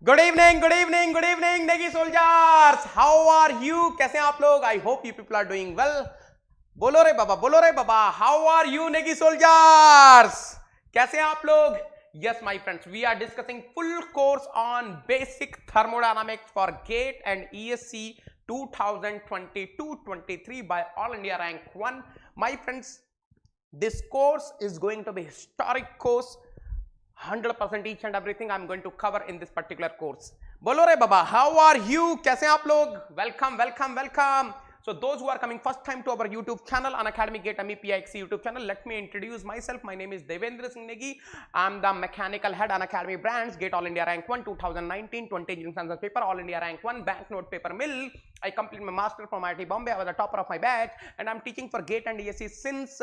Good evening good evening good evening Negi soldiers, how are you? कैसे हैं आप लोग? I hope you people are doing well. बोलो रे बाबा, बोलो रे बाबा, how are you Negi soldiers? कैसे हैं आप लोग? Yes, my friends, we are discussing full course on basic thermodynamics for GATE and ESC 2022-23 by All India Rank 1. My friends, this course is going to be historic course. 100% each and everything I'm going to cover in this particular course. Bolo re baba, how are you? कैसे आप लोग? Welcome, welcome, welcome. So those who are coming first time to our YouTube channel, Unacademy GATE MEPIXC YouTube channel, let me introduce myself. My name is Devendra Singh Negi. I'm the mechanical head Unacademy branch, GATE All India Rank 1 2019-20 Engineering Sciences paper, All India Rank 1 banknote paper mill. I completed my master from IIT Bombay. I was the topper of my batch, and I'm teaching for GATE and ESC since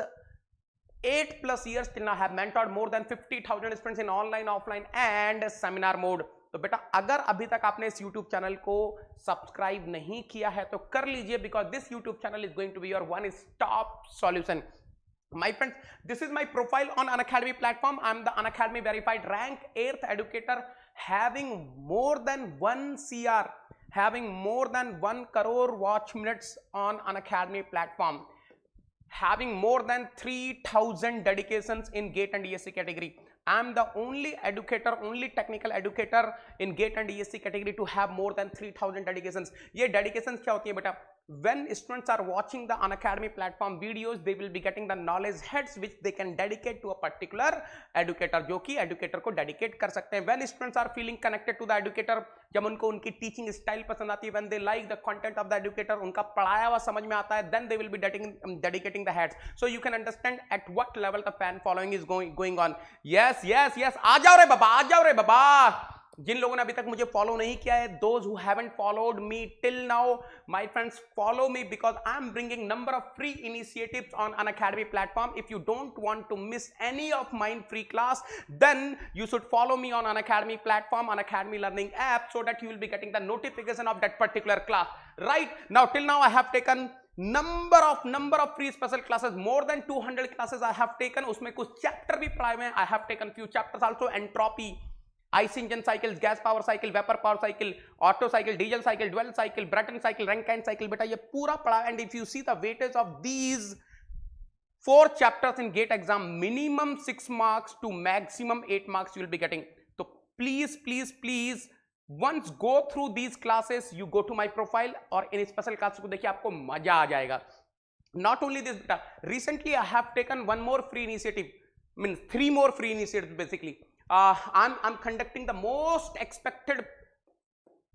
8+ years till now. I have mentored more than 50,000 students in online, offline and seminar mode. तो बेटा अगर अभी तक आपने इस YouTube channel को subscribe नहीं किया है तो कर लीजिए, because this YouTube channel is going to be your one stop solution. My friends, this is my profile on Unacademy platform. I am the Unacademy verified rank 8th educator having more than 1 CR, having more than 1 crore watch minutes on Unacademy platform, having more than 3,000 dedications in GATE and ESC category. I am the only educator, only technical educator in GATE and ESC category to have more than 3,000 dedications. ये dedications क्या होती है बेटा? When students are watching the Unacademy platform videos, they will be getting the knowledge heads which they can dedicate to a particular educator, जो कि educator को dedicate कर सकते हैं. When students are feeling connected to the educator, जब उनको उनकी teaching style पसंद आती है, when they like the content of the educator, उनका पढ़ाया हुआ समझ में आता है, then they will be dedicating the heads. So you can understand at what level the fan following is going on. Yes, yes, yes. आ जाओ रे बाबा, आ जाओ रे बाबा. जिन लोगों ने अभी तक मुझे फॉलो नहीं किया है, those who haven't followed me till now, my friends, follow me because I am bringing number of free initiatives on Unacademy platform. If you don't want to miss any of my free class, then you should follow me on Unacademy platform, Unacademy learning app, so that you will be getting the notification of that particular class. Right now, till now I have taken number of free special classes, more than 200 classes I have taken. उसमें कुछ chapter भी पढ़ाए हुए हैं. I have taken few chapters also. Entropy, IC engine cycles, gas power cycle, vapor power cycle, Otto cycle, diesel cycle, dual cycle, Brayton cycle, Rankine cycle, बेटा ये पूरा पढ़ा. And if you see the weightage of these 4 chapters in GATE exam, minimum 6 marks to maximum 8 marks you will be getting. So please, please, please, once go through these classes, you go to my profile और इन special classes को देखिए, आपको मजा आ जाएगा. Not only this, बेटा, recently I have taken one more free initiative, means 3 more free initiatives basically. I'm conducting the most expected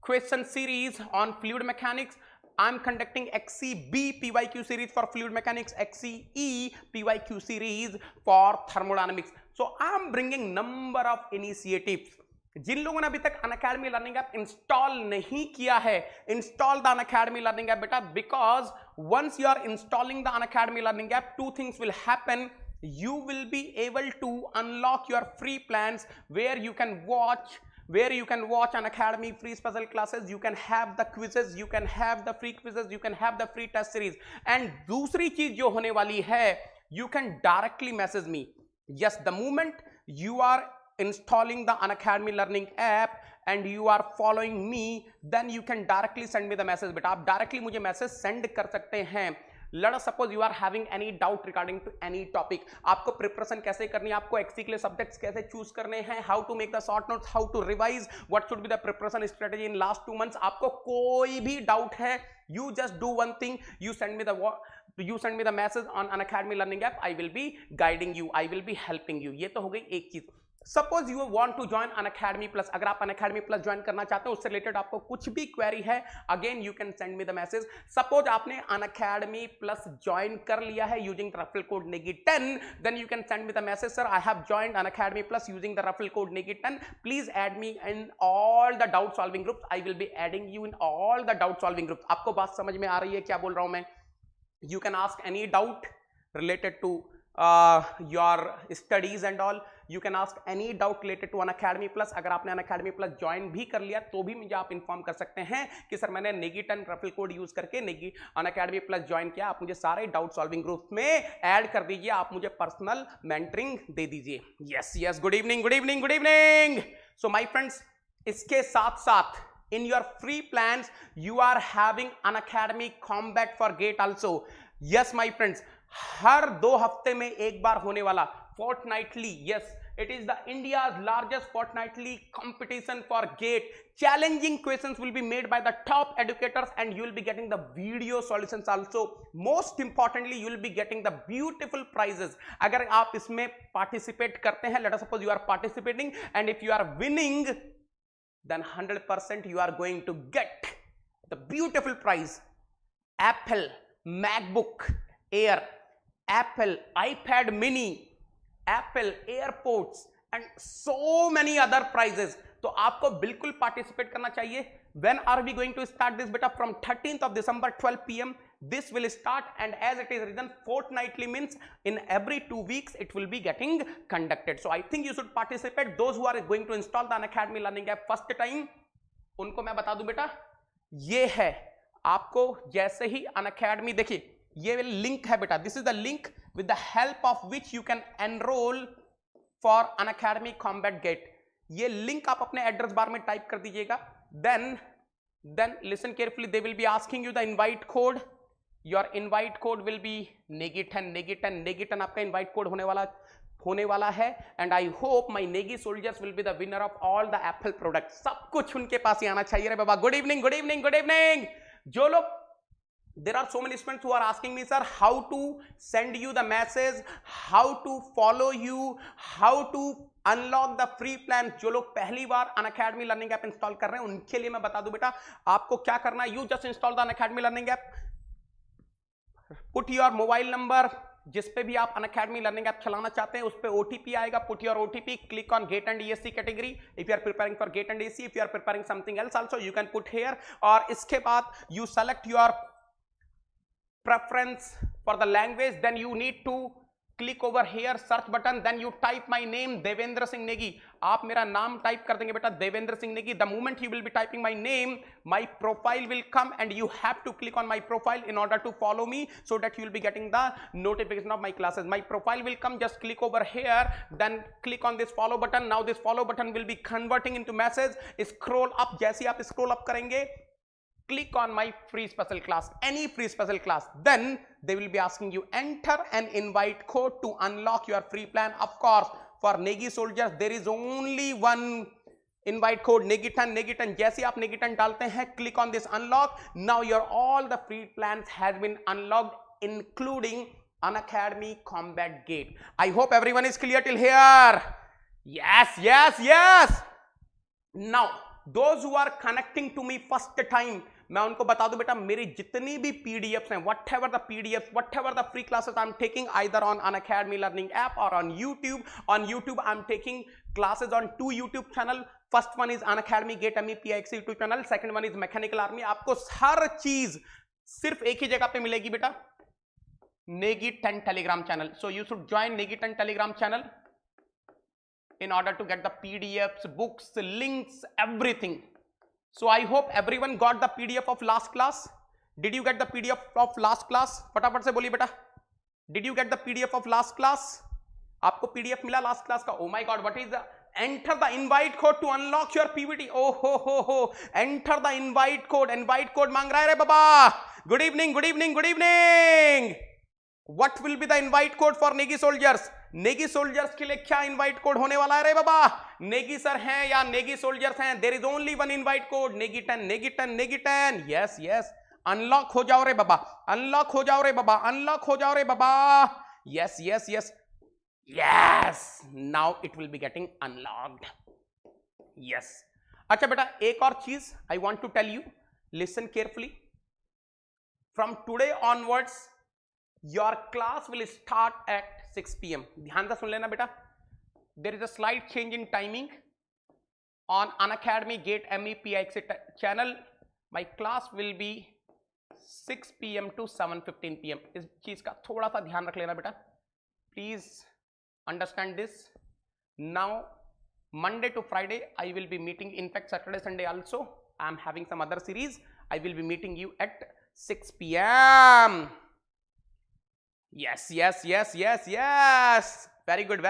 question series on fluid mechanics. I'm conducting XCB PYQ series for fluid mechanics, XCE PYQ series for thermodynamics. So I'm bringing number of initiatives. जिन लोगों ने अभी तक Unacademy learning app install नहीं किया है, install the Unacademy learning app बेटा, because once you are installing the Unacademy learning app, 2 things will happen. You will be able to unlock your free plans where you can watch Unacademy free special classes, you can have the quizzes, you can have the free quizzes, you can have the free test series. And दूसरी चीज जो होने वाली है, you can directly message me. Yes, the moment you are installing the Unacademy learning app and you are following me, then you can directly send me the message. बेटा आप directly मुझे message send कर सकते हैं. Let us suppose you are having any doubt regarding to any topic. आपको preparation कैसे करनी है, आपको एक्सी के लिए सब्जेक्ट्स कैसे चूज करने हैं, how to make the short notes, how to revise, what should be the preparation strategy in last 2 months. आपको कोई भी डाउट है, you just do one thing, you send me the message on Unacademy learning app. I will be guiding you, I will be helping you. ये तो हो गई एक चीज. Suppose you want to join Unacademy plus, अगर आप Unacademy plus join करना चाहते हो, उससे रिलेटेड आपको कुछ भी क्वेरी है, again you can send me the message. Suppose आपने Unacademy प्लस ज्वाइन कर लिया है using the referral code NEGI10, then you can send me the message, sir I have joined Unacademy plus using the referral code NEGI10, please add me in all the doubt solving groups. I will be adding you in all the doubt solving groups. आपको बात समझ में आ रही है क्या बोल रहा हूं मैं? You can ask any doubt related to your studies and all. You can ask any doubt related to Unacademy plus. अगर आपने Unacademy plus ज्वाइन भी कर लिया तो भी मुझे आप इन्फॉर्म कर सकते हैं कि सर मैंने NEGI10 रेफरल कोड यूज करके Unacademy plus ज्वाइन किया. आप मुझे सारे डाउट सॉल्विंग ग्रुप में ऐड कर दीजिए, आप मुझे पर्सनल मेंटरिंग दे दीजिए. Yes yes, good evening good evening good evening. So my friends, इसके साथ साथ in your free plans you are having Unacademy Combat for Gate also. Yes my friends, हर 2 हफ्ते में एक बार होने वाला fortnightly, yes it is the India's largest fortnightly competition for GATE. Challenging questions will be made by the top educators and you will be getting the video solutions also. Most importantly you will be getting the beautiful prizes. अगर आप इसमें participate करते हैं, let us suppose you are participating and if you are winning then 100% you are going to get the beautiful prize: Apple MacBook Air, Apple iPad Mini, Apple AirPods and so many other prizes. तो आपको बिल्कुल participate करना चाहिए. When are we going to start this beta? From 13th of December 12 PM this will start, and as it is written fortnightly means in every 2 weeks it will be getting conducted. So I think you should participate. Those who are going to install the Unacademy learning app first time, उनको मैं बता दूं बेटा, ये है आपको जैसे ही Unacademy, देखिए ये लिंक है बेटा, this is the link with the help of which you can enroll for Unacademy Combat Gate. ये लिंक आप अपने एड्रेस बार में टाइप कर दीजिएगा. then listen carefully, they will be asking you the invite code. Your invite code will be Negi10 आपका invite code होने वाला है. and I hope my Negi soldiers will be the winner of all the Apple products. सब कुछ उनके पास ही आना चाहिए रे बाबा. Good evening. जो लोग, there are so many students who are asking me, sir, how to send you the message, how to follow you, how to unlock the free plan. जो लोग पहली बार अनअकैडमी लर्निंग ऐप इंस्टॉल कर रहे हैं उनके लिए मैं बता दूं बेटा, आपको क्या करना है. You just install the Unacademy learning app, put your mobile number जिस पे भी आप अनअकैडमी लर्निंग ऐप चलाना चाहते हैं उस पे ओटीपी आएगा. Put your OTP, click on GATE and ESC category if you are preparing for GATE and ESC. If you are preparing something else also you can put here. और इसके बाद you select your preference for the language, then you need to click over here search button, then you type my name Devendra Singh Negi. आप मेरा नाम type कर देंगे बेटा, Devendra Singh Negi. the moment you will be typing my name, my profile will come and you have to click on my profile in order to follow me so that you will be getting the notification of my classes. My profile will come, just click over here, then click on this follow button. Now this follow button will be converting into message. Scroll up, जैसे आप scroll up करेंगे, click on my free special class, any free special class, then they will be asking you enter an invite code to unlock your free plan. Of course for Negi soldiers there is only one invite code, Negi10. जैसे आप Negi10 डालते हैं, click on this unlock. Now your all the free plans has been unlocked including Unacademy Combat Gate. I hope everyone is clear till here. Yes. Now those who are connecting to me first time, मैं उनको बता दूं बेटा, मेरी जितनी भी PDFs हैं, whatever the free classes I'm taking either on Unacademy learning app or on YouTube. On YouTube I'm taking classes on 2 YouTube channel. First one is Unacademy Gate MEPIX YouTube channel, second one is Mechanical Army. आपको हर चीज सिर्फ एक ही जगह पे मिलेगी बेटा, Negi10 Telegram channel. So you should join Negi10 Telegram channel in order to get the PDFs, books, links, everything. So I hope everyone got the PDF of last class. Did you get the PDF of last class? फटाफट से बोलिए बेटा, Did you get the PDF of last class? आपको PDF मिला last class का? Oh my God, what is the enter the invite code to unlock your PVT. Oh ho. Enter the invite code मांग रहा है रे बाबा. Good evening. What will be the invite code for Negi soldiers? Negi soldiers के लिए क्या invite code होने वाला है रे बाबा? नेगी सर हैं या नेगी सोल्जर्स हैं? There is only one invite code, Negi10. Yes. Unlock हो जाओ रे बाबा. Yes. Now it will be getting unlocked. Yes. अच्छा बेटा, एक और चीज I want to tell you, listen carefully. From today onwards your class will start at 6 PM. ध्यान से सुन लेना बेटा. There is a slight change in timing on Unacademy Gate MEPIX channel. My class will be 6 PM to 7:15 PM. इस चीज का थोड़ा सा ध्यान रख लेना बेटा. Please understand this. Now Monday to Friday I will be meeting. In fact Saturday Sunday also I am having some other series. I will be meeting you at 6 PM. Yes. Very good.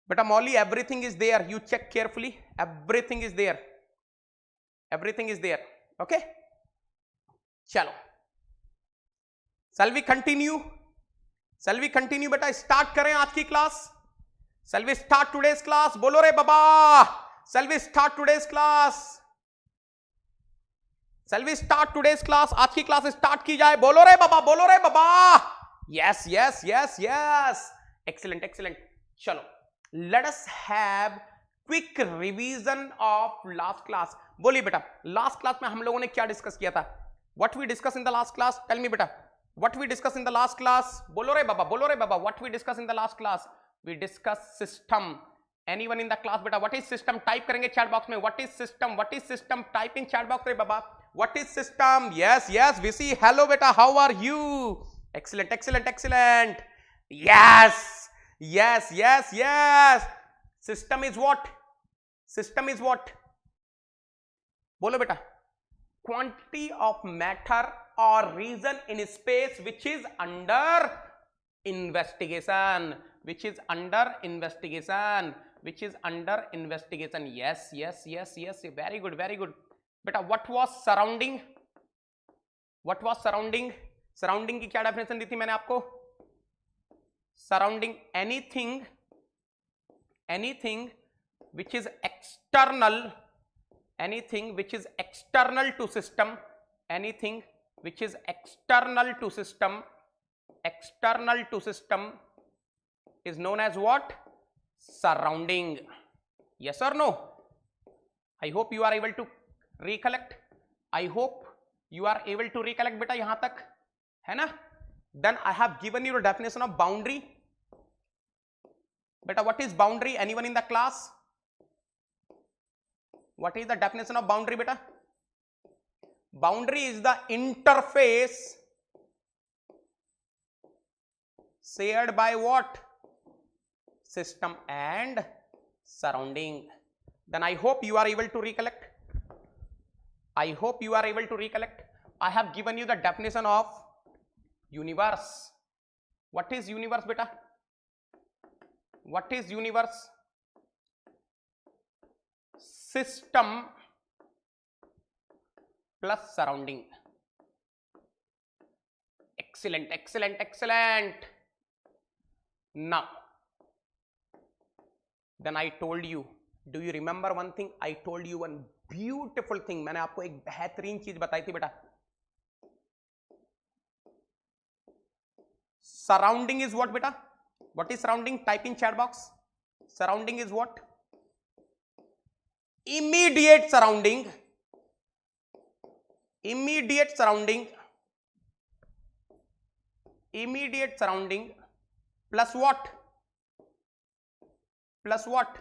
beta Molly, everything is there, you check carefully, everything is there, everything is there. Okay, chalo, shall we continue? Shall we continue beta? Start करें आज की class. Shall we start today's class? बोलो रे बाबा. Shall we start today's class? Shall we start today's class? आज की class start की जाए. बोलो रे बाबा, बोलो रे बाबा. Yes, yes, yes, yes. Excellent, excellent. चलो, let us have quick revision of last class. बोलिए बेटा, last class में हम लोगों ने क्या डिस्कस किया था? What we discussed in the last class? Tell me बेटा. What we discussed in the last class? बोलो रे बाबा, बोलो रे बाबा. What we discussed in the last class? We discussed system. Anyone in the class बेटा? What is system? Type करेंगे chat box में. What is system? What is system? Type in chat box रे बाबा. What is system? Yes, yes. We see. Hello beta. How are you? Excellent, excellent, excellent. Yes, yes, yes, yes. System is what? System is what? बोलो बेटा. Quantity of matter or region in space which is under investigation. Which is under investigation. Which is under investigation. Yes, yes, yes, yes. Very good, very good. बेटा, what was surrounding? What was surrounding? Surrounding की क्या definition दी थी मैंने आपको? Surrounding anything, anything which is external, anything which is external to system, anything which is external to system, external to system is known as what? Surrounding. Yes or no? I hope you are able to recollect. I hope you are able to recollect बेटा यहां तक है ना? Then I have given you the definition of boundary. Beta, what is boundary? Anyone in the class? What is the definition of boundary beta? Boundary is the interface shared by what? System and surrounding. Then I hope you are able to recollect. I hope you are able to recollect. I have given you the definition of universe. What is universe beta? What is universe? System plus surrounding. Excellent, excellent, excellent. Now, then I told you, do you remember one thing? I told you one beautiful thing. मैंने आपको एक बेहतरीन चीज बताई थी बेटा. Surrounding is what beta? What is surrounding? Type in chat box. Surrounding is what? Immediate surrounding. Immediate surrounding. Immediate surrounding plus what? Plus what?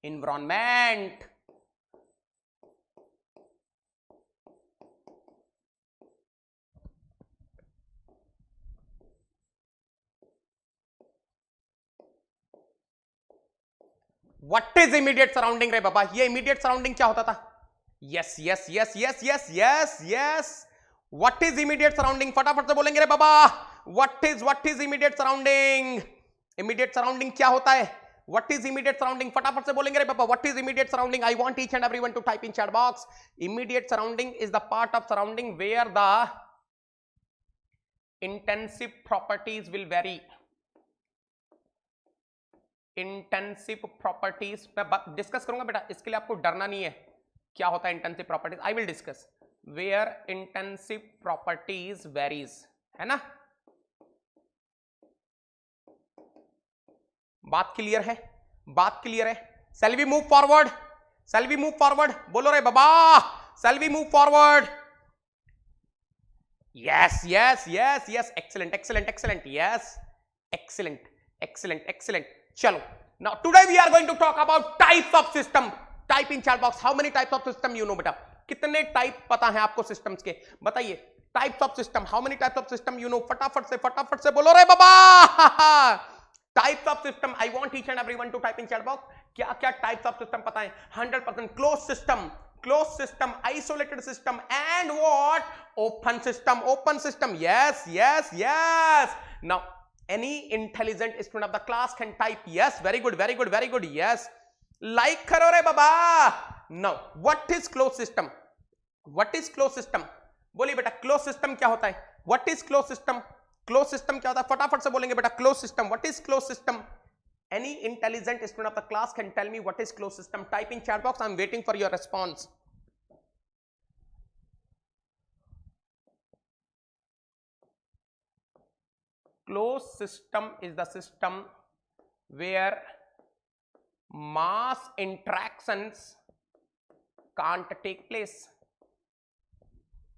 Environment. What is immediate surrounding रे बाबा? ये immediate surrounding क्या होता था? Yes, yes, yes, yes, yes, yes, yes. What is immediate surrounding? फटाफट से बोलेंगे रे बाबा. What is immediate surrounding? Immediate surrounding क्या होता है? What is immediate surrounding? फटाफट से बोलेंगे रे बाबा. What is immediate surrounding? I want each and everyone to type in chat box. Immediate surrounding is the part of surrounding where the intensive properties will vary. Intensive properties मैं discuss करूंगा बेटा, इसके लिए आपको डरना नहीं है. क्या होता है intensive properties? I will discuss. Where intensive properties varies, है ना? बात क्लियर है? बात क्लियर है? Shall we move forward? Shall we move forward? बोलो रे बाबा. Shall we move forward? Yes yes yes yes. Excellent excellent excellent. Yes, excellent excellent excellent. चलो, now today we are going to talk about types of system. Type in chat box how many types of system you know बेटा. कितने type पता है आपको systems के? बताइए. Types of system, how many types of system you know? फटाफट से बोलो रे बाबा. Types of system. I want each and everyone to type in chat box. क्या क्या टाइप्स ऑफ सिस्टम पता है? 100%. Close system, isolated system and what? Open system. Yes yes yes. Now Any intelligent student of the class can type yes. Very good, very good, very good. Yes. Like karo re baba. Now, what is closed system? What is closed system? बोलिए बेटा closed system क्या होता है? What is closed system? Closed system क्या होता है? फटाफट से बोलेंगे बेटा closed system. What is closed system? Any intelligent student of the class can tell me what is closed system. Type in chat box. I'm waiting for your response. Closed system is the system where mass interactions can't take place,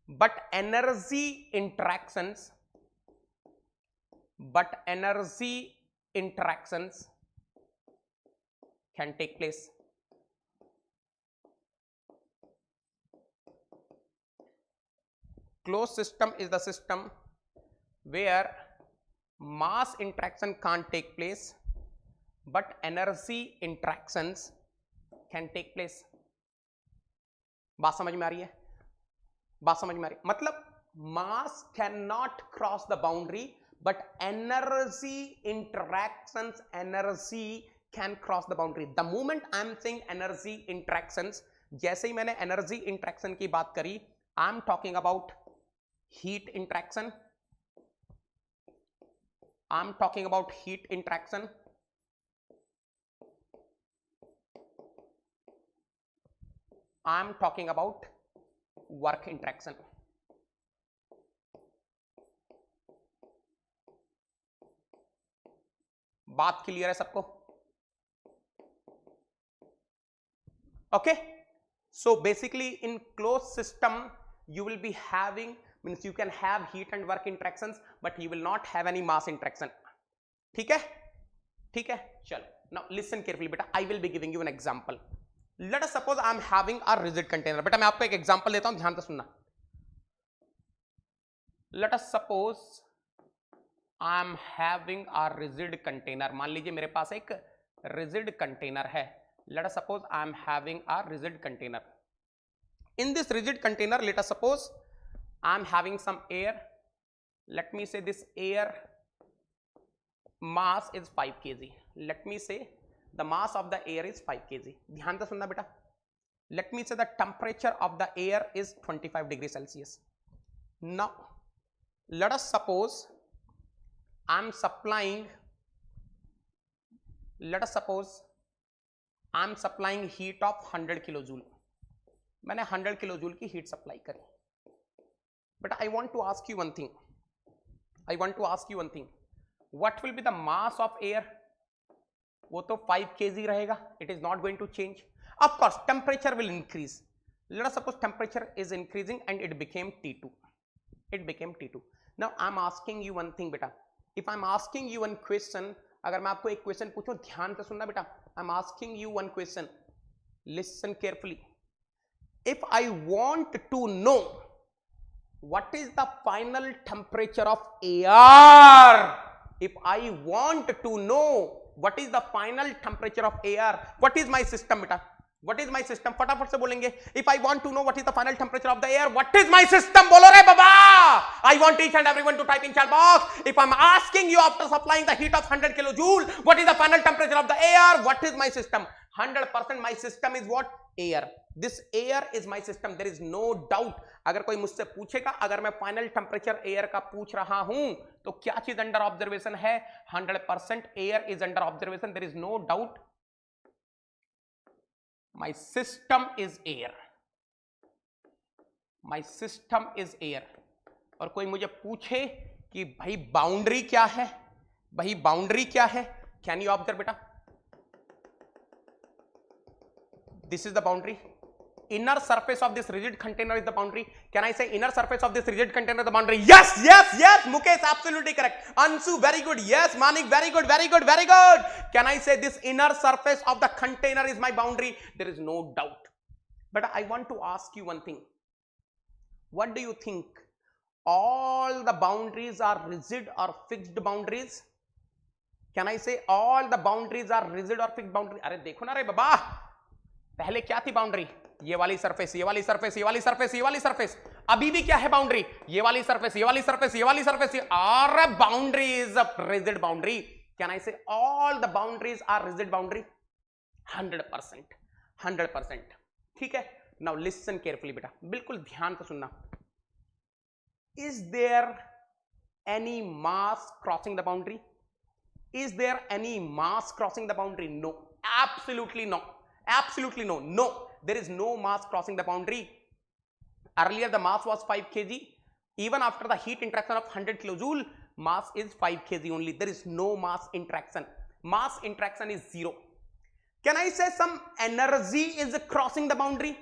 but energy interactions can take place. Closed system is the system where mass interaction can't take place, but energy interactions can take place. बात समझ में आ रही है? बात समझ में आ रही है? मतलब mass cannot cross the boundary, but energy interactions, energy can cross the boundary. The moment I am saying energy interactions, जैसे ही मैंने energy interaction की बात करी, I am talking about heat interaction. I'm talking about heat interaction. I'm talking about work interaction. बात clear है सबको? Okay. So basically in closed system you will be having, means you can have heat and work interactions, but you will not have any mass interaction. ठीक है? ठीक है? चलो. Now listen carefully बेटा. I will be giving you an example. Let us suppose I am having a rigid container. बेटा मैं आपको एक example देता हूं, ध्यान से सुनना. Let us suppose I am having a rigid container. मान लीजिए मेरे पास एक rigid container है. Let us suppose I am having a rigid container. In this rigid container, let us suppose I am having some air. Let me say this air mass is 5 kg. Let me say the mass of the air is 5 kg. ध्यान से सुनना बेटा. Let me say the temperature of the air is 25 degrees Celsius. Now, let us suppose I am supplying, let us suppose I am supplying heat of 100 kilojoule. मैंने 100 kilojoule की heat supply करी. But I want to ask you one thing. I want to ask you one thing. What will be the mass of air? वो तो 5 kg रहेगा. It is not going to change. Of course, temperature will increase. Let us suppose temperature is increasing and it became T2. It became T2. Now I'm asking you one thing बेटा. If I'm asking you one question, अगर मैं आपको एक question पूछूं, ध्यान से सुनना बेटा. I'm asking you one question. Listen carefully. If I want to know what is the final temperature of air, if I want to know what is the final temperature of air, what is my system beta? What is my system? फटाफट से बोलेंगे. If I want to know what is the final temperature of the air, what is my system? बोलो रे बाबा. I want each and everyone to type in chat box. If I'm asking you after supplying the heat of 100 kilojoule, what is the final temperature of the air? What is my system? 100% my system is what? Air. This air is my system. There is no doubt. अगर कोई मुझसे पूछेगा, अगर मैं final temperature air का पूछ रहा हूं, तो क्या चीज अंडर ऑब्जर्वेशन है? 100% air is under observation. There is no doubt. My system is air. My system is air. और कोई मुझे पूछे कि भाई बाउंड्री क्या है, भाई बाउंड्री क्या है, कैन यू ऑब्जर्व बेटा? This is the boundary. Inner surface of this rigid container is the boundary. Can I say inner surface of this rigid container is the boundary? Yes, yes, yes. Mukesh, absolutely correct. Ansu, very good. Yes, Manik, very good, very good, very good. Can I say this inner surface of the container is my boundary? There is no doubt. But I want to ask you one thing. What do you think? All the boundaries are rigid or fixed boundaries? Can I say all the boundaries are rigid or fixed boundaries? अरे देखो ना रे बाबा, पहले क्या थी boundary? ये वाली surface, ये वाली सरफेस, ये वाली सरफेस, ये वाली सरफेस. अभी भी क्या है बाउंड्री, ये वाली सरफेस, ये वाली सरफेस, ये वाली सरफेस, और boundary is a rigid boundary. Can I say all the boundaries are rigid boundary? 100%, 100%. ठीक है. नाउ लिसन केयरफुली बेटा, बिल्कुल ध्यान से सुनना. Is there any mass crossing the boundary? Is there any mass crossing the boundary? No, absolutely no, absolutely no. No, there is no mass crossing the boundary. Earlier the mass was 5 kg. Even after the heat interaction of 100 kilojoule, mass is 5 kg only. There is no mass interaction. Mass interaction is zero. Can I say some energy is crossing the boundary?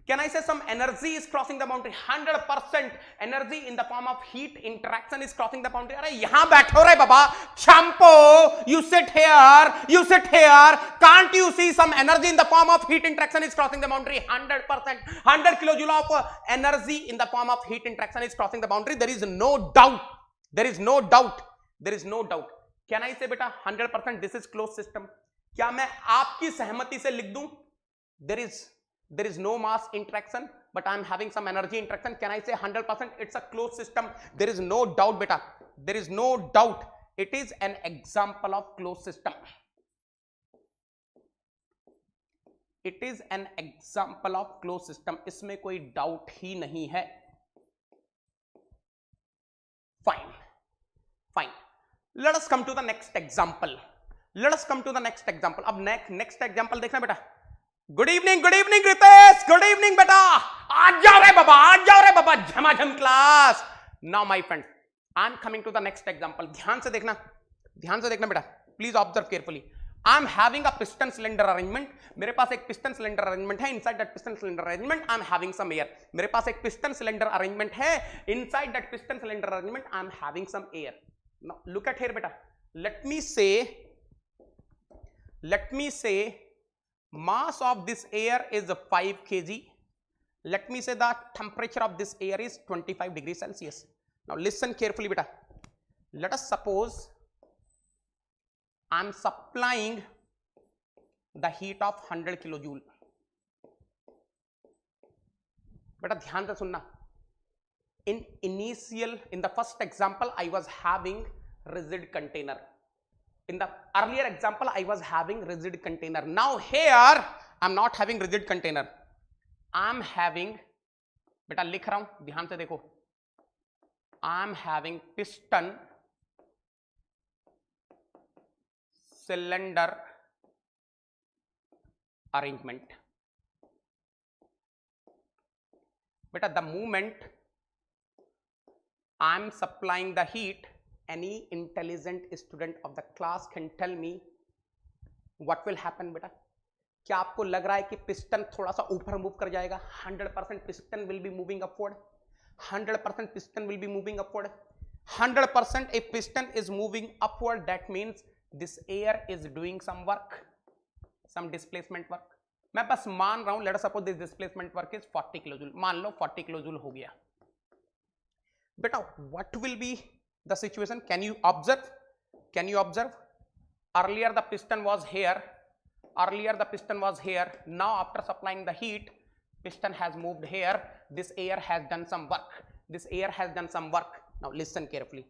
Can I say some energy is crossing the boundary? 100% energy in the form of heat interaction is crossing the boundary. अरे यहाँ बैठो रे बाबा, champo, you sit here, you sit here. Can't you see some energy in the form of heat interaction is crossing the boundary? 100%, 100 kilojoule of energy in the form of heat interaction is crossing the boundary. There is no doubt. There is no doubt. There is no doubt. Can I say बेटा 100% this is closed system? क्या मैं आपकी सहमति से लिख दूं? There is no mass interaction, but I am having some energy interaction. Can I say 100% it's a closed system? There is no doubt beta, there is no doubt. It is an example of closed system. It is an example of closed system. इसमें कोई doubt ही नहीं है. Fine, fine. Let us come to the next example. Let us come to the next example. अब next example देखना बेटा. Good evening Ritesh, good evening बेटा. आज जाओ रे बाबा, झमाझम class. Now my friends, I am coming to the next example. ध्यान से देखना बेटा, please observe carefully. I am having a piston cylinder arrangement. मेरे पास एक पिस्टन सिलेंडर अरेंजमेंट है. Inside that piston cylinder arrangement I am having some air. मेरे पास एक पिस्टन सिलेंडर अरेंजमेंट है. Inside that piston cylinder arrangement I am having some air. Now look at here बेटा. Let me say mass of this air is 5 kg. Let me say the temperature of this air is 25 degrees Celsius. Now listen carefully beta. Let us suppose I am supplying the heat of 100 kilojoule. बेटा ध्यान से सुनना. In the first example I was having rigid container. In the earlier example I was having rigid container. Now here I am not having rigid container. I am having, बेटा लिख रहा हूं ध्यान से देखो, I am having piston cylinder arrangement. बेटा the moment I am supplying the heat, any intelligent student of the class can tell me what will happen बेटा. क्या आपको लग रहा है कि पिस्टन थोड़ा सा ऊपर मूव कर जाएगा? 100% piston will be moving upward. 100% piston will be moving upward. 100% if piston is moving upward, that means this air is doing some work, some displacement work. मैं बस मान रहा हूं, let us suppose this displacement work is 40 kilojoule. मान लो 40 kilojoule हो गया बेटा. what will be the situation? Can you observe? Earlier the piston was here. Now after supplying the heat, piston has moved here. This air has done some work. Now listen carefully.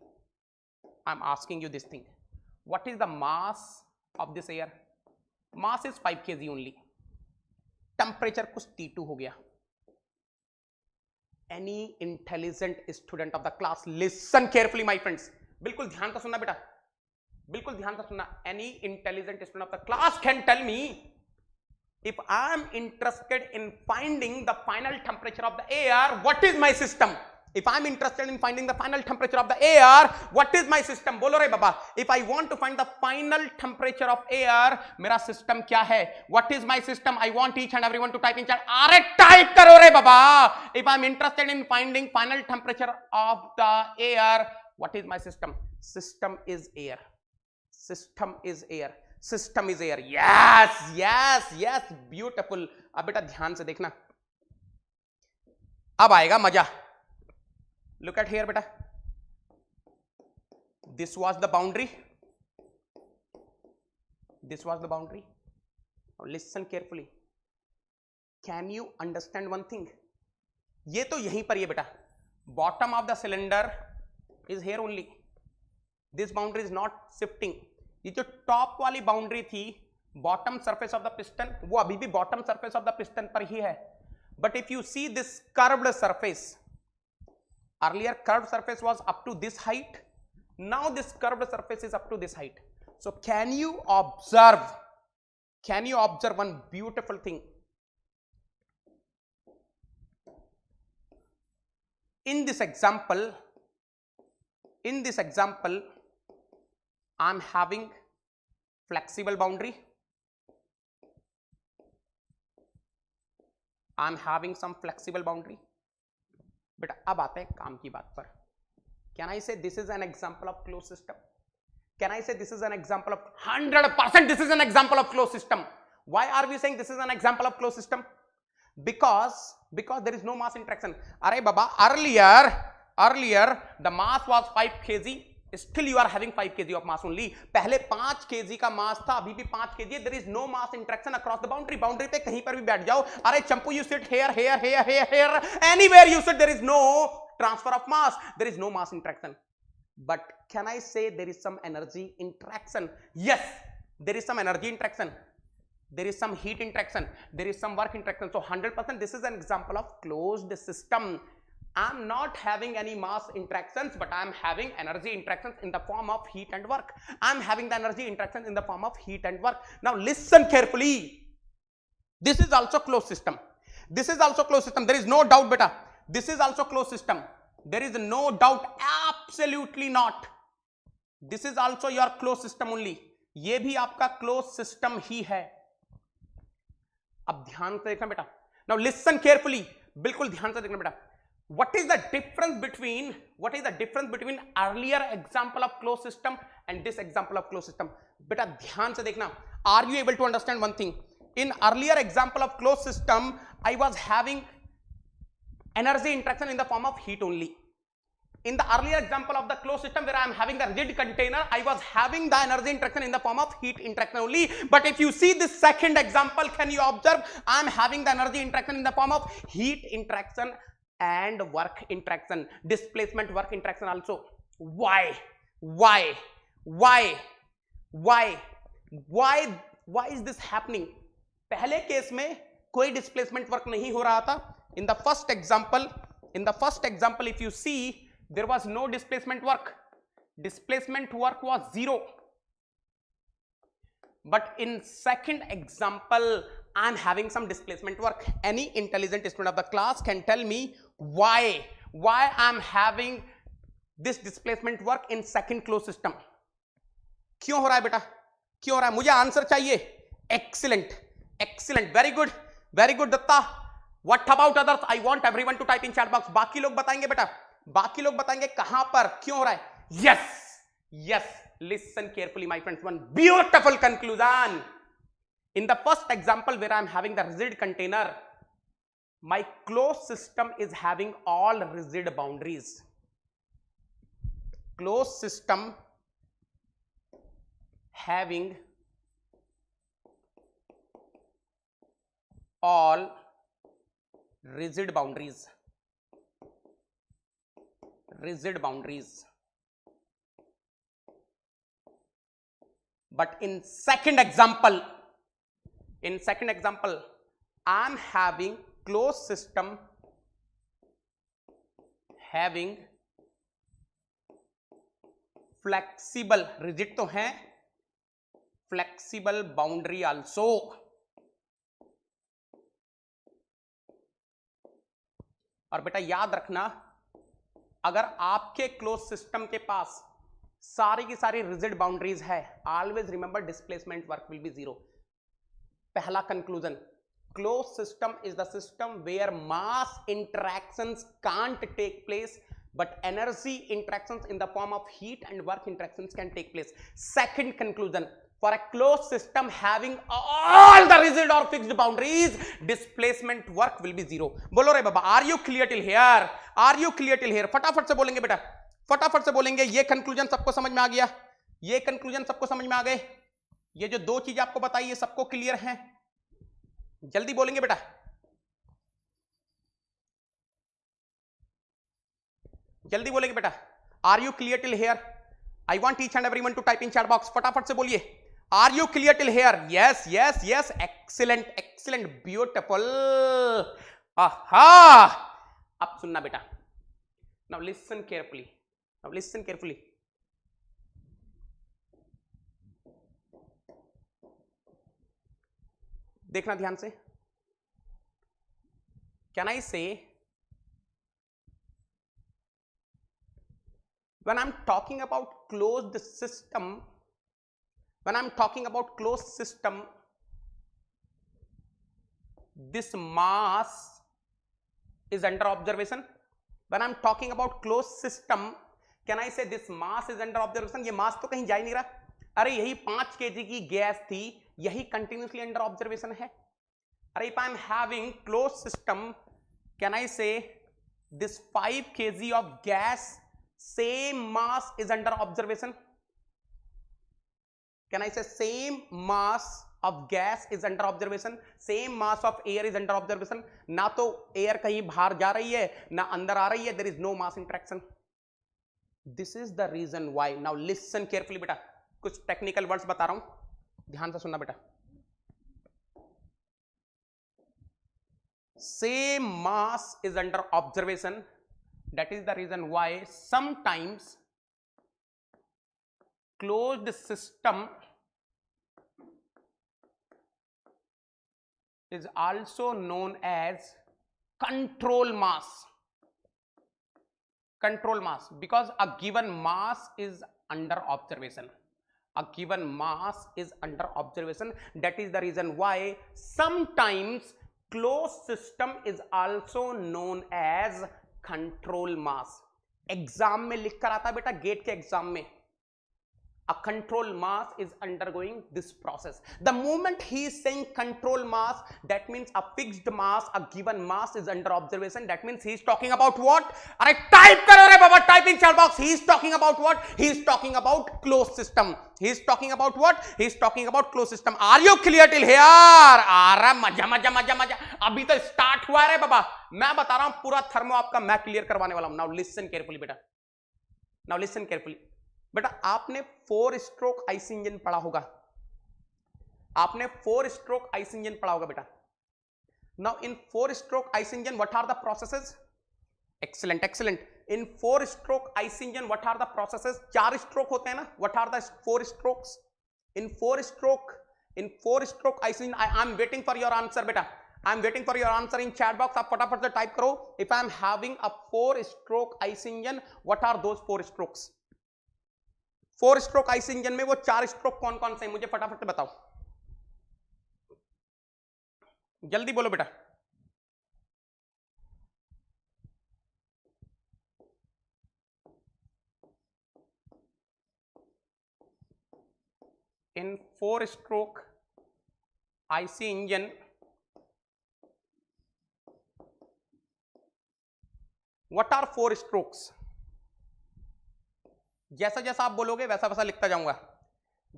I am asking you this thing. What is the mass of this air? Mass is 5 kg only. Temperature कुछ T2 हो गया. Any intelligent student of the class, listen carefully my friends. बिल्कुल ध्यान से सुनना बेटा, बिल्कुल ध्यान से सुनना. Any intelligent student of the class can tell me, if I am interested in finding the final temperature of the air, what is my system? If I am interested in finding the final temperature of the air, what is my system? बोलो रे बाबा. If I want to find the final temperature of air, मेरा system क्या है? What is my system? I want each and everyone to type in chat. अरे type करो रे बाबा. If I am interested in finding final temperature of the air, what is my system? System is air. Yes, beautiful. अब बेटा ध्यान से देखना, अब आएगा मजा. Look at here beta. This was the boundary. Now listen carefully. Can you understand one thing? ये तो यहीं पर ये बेटा, bottom of the cylinder is here only, this boundary is not shifting. ये जो टॉप वाली बाउंड्री थी bottom surface of the piston, वो अभी भी bottom surface of the piston पर ही है. But if you see this curved surface, earlier curved surface was up to this height, now this curved surface is up to this height. So can you observe one beautiful thing. In this example, I am having flexible boundary. I am having some flexible boundary. But अब आते हैं काम की बात पर. Can I say this is an example of closed system? Can I say this is an example of 100%? This is an example of closed system. Why are we saying this is an example of closed system? Because there is no mass interaction. Arey baba, earlier the mass was 5 kg. Still you are having 5 kg of mass only. पहले 5 kg का mass था, अभी भी 5 kg. There is no mass interaction across the boundary. Boundary पे कहीं पर भी बैठ जाओ. अरे चंपू, you sit here. Anywhere you sit, there is no transfer of mass. There is no mass interaction. But can I say there is some energy interaction? Yes, there is some energy interaction. There is some heat interaction. There is some work interaction. So 100% this is an example of closed system. I am not having any mass interactions, but I am having energy interactions in the form of heat and work. I am having the energy interactions in the form of heat and work. Now listen carefully. This is also closed system. This is also closed system. There is no doubt, beta. This is also closed system. There is no doubt. Absolutely not. This is also your closed system only. ये भी आपका closed system ही है. अब ध्यान से देखना बेटा. Now listen carefully. बिल्कुल ध्यान से देखना बेटा. What is the difference between earlier example of closed system and this example of closed system? बेटा ध्यान से देखना. Are you able to understand one thing? In earlier example of closed system, I was having energy interaction in the form of heat only. In the earlier example of the closed system where I am having the rigid container, I was having the energy interaction in the form of heat interaction only. But if you see this second example, can you observe? I am having the energy interaction in the form of heat interaction and work interaction, displacement work interaction also. Why is this happening? पहले case में कोई displacement work नहीं हो रहा था. In the first example, if you see, there was no displacement work. Displacement work was 0. But in second example, I am having some displacement work. Any intelligent student of the class can tell me why I am having this displacement work in second closed system. क्यों हो रहा है बेटा? क्यों हो रहा है? मुझे आंसर चाहिए. Excellent. Very good Dutta. What about others? I want everyone to type in chat box. बाकी लोग बताएंगे बेटा. बाकी लोग बताएंगे कहां पर क्यों हो रहा है. Yes. Listen carefully, my friends. One beautiful conclusion. In the first example where I am having the rigid container, my closed system is having all rigid boundaries. Closed system having all rigid boundaries. But in second example, I am having closed system having flexible, rigid तो है, flexible boundary also. और बेटा याद रखना, अगर आपके close system के पास सारी की सारी रिजिड बाउंड्रीज है, always remember displacement work will be 0. पहला conclusion, close system is the system where mass interactions can't take place but energy interactions in the form of heat and work interactions can take place. Second conclusion, for a closed system having all the rigid or fixed boundaries, displacement work will be 0. बोलो रे बाबा, are you clear till here? फटाफट से बोलेंगे बेटा, फटाफट से बोलेंगे. ये कंक्लूजन सबको समझ में आ गया? ये कंक्लूजन सबको समझ में आ गए? ये जो दो चीजें आपको बताई ये सबको क्लियर हैं? जल्दी बोलेंगे बेटा. जल्दी बोलेंगे बेटा, are you clear till here? I want each and everyone to type in chat box, फटाफट से बोलिए, are you clear till here? Yes yes yes, excellent excellent, beautiful. आहा, अब सुनना बेटा, now listen carefully, now listen carefully. देखना ध्यान से। कैन आई से, when I'm talking about closed system, when I'm talking about closed system, this mass is under observation. When I'm talking about closed system, can I say this mass is under observation? ये मास तो कहीं जा ही नहीं रहा, अरे यही 5 kg की gas थी, यही कंटिन्यूसली अंडर ऑब्जर्वेशन है। अरे if I'm having closed system, can I say this 5 kg of gas, same mass is under observation? Can I say same mass of gas is under observation, same mass of air is under observation? ना तो air कहीं बाहर जा रही है ना अंदर आ रही है, there is no mass interaction. This is the reason why. Now listen carefully बेटा, कुछ टेक्निकल वर्ड्स बता रहा हूं, ध्यान से सुनना बेटा। Same mass is under observation, that is the reason why sometimes closed system is also known as control mass. Control mass, because a given mass is under observation, a given mass is under observation, that is the reason why sometimes closed system is also known as control mass. Exam में लिख कर आता है बेटा, gate के exam में, a control mass is undergoing this process. The moment he is saying control mass, that means a fixed mass, a given mass is under observation. That means he is talking about what? अरे type करो रे बाबा, type in chat box. He is talking about what? He is talking about closed system. He is talking about what? He is talking about closed system. Are you clear till here? अरे मजा मजा मजा मजा, अभी तो start हुआ है रे बाबा, मैं बता रहा हूं पूरा थर्मो आपका मैं क्लियर करवाने वाला हूं। नाउ लिसन केयरफुली बेटा, नाउ लिसन केयरफुली बेटा। आपने 4 स्ट्रोक आईसी इंजन पढ़ा होगा, आपने 4 स्ट्रोक आईसी इंजन पढ़ा होगा बेटा। Now in 4 stroke IC engine what are the processes? Excellent excellent. In 4 stroke IC engine what are the processes? 4 stroke होते हैं ना, what are the 4 strokes? In 4 stroke IC engine, I am waiting for your answer बेटा, I am waiting for your answer in chat box. आप फटाफट से type करो, if I am having a 4 stroke IC engine, what are those 4 strokes? 4 stroke IC engine में वो 4 stroke कौन कौन से हैं, मुझे फटाफट से बताओ, जल्दी बोलो बेटा। In 4 stroke IC engine what are 4 strokes? जैसा जैसा आप बोलोगे वैसा वैसा लिखता जाऊंगा,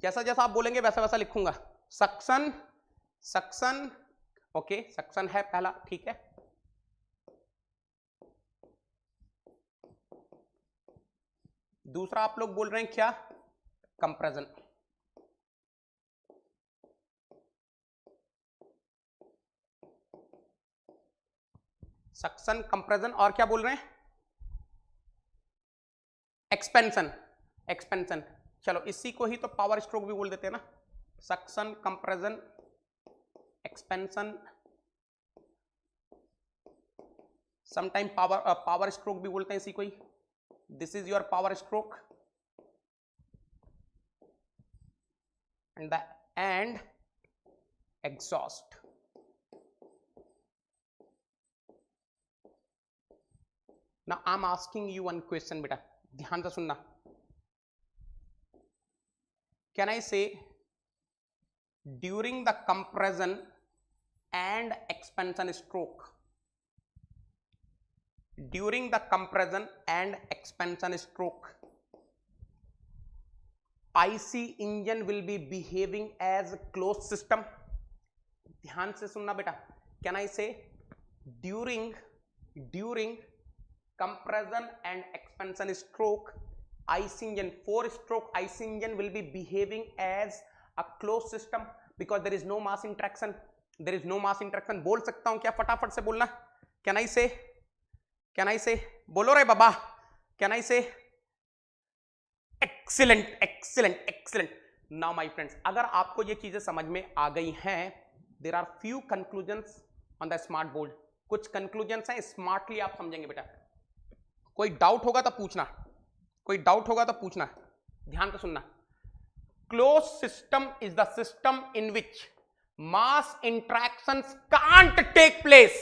जैसा जैसा आप बोलेंगे वैसा वैसा लिखूंगा। सक्शन, सक्शन, ओके सक्शन है पहला, ठीक है। दूसरा आप लोग बोल रहे हैं क्या? कंप्रेशन। सक्शन, कंप्रेशन, और क्या बोल रहे हैं? Expansion, expansion. चलो इसी को ही तो पावर स्ट्रोक भी बोल देते हैं ना, suction, compression, expansion, sometime power stroke भी बोलते हैं इसी को ही। This is your power stroke and the end exhaust. Now I am asking you one question बेटा, ध्यान से सुनना। Can I say during the compression and expansion stroke, during the compression and expansion stroke, IC engine will be behaving as close system? ध्यान से सुनना बेटा। Can I say during compression and expansion stroke IC engine, 4-stroke IC engine will be behaving as a closed system because there is no mass interaction. There is no mass interaction. बोल सकता हूं क्या? फटाफट से बोलना. Can I say? Can I say? बोलो रे बाबा. Can I say? Excellent, excellent, excellent. Now my friends, अगर आपको ये चीजें समझ में आ गई हैं, there are few conclusions on the smart board. कुछ conclusions हैं, smartly आप समझेंगे बेटा. कोई डाउट होगा तो पूछना, कोई डाउट होगा तो पूछना. ध्यान से सुनना. Closed system is the system in which mass interactions can't take place,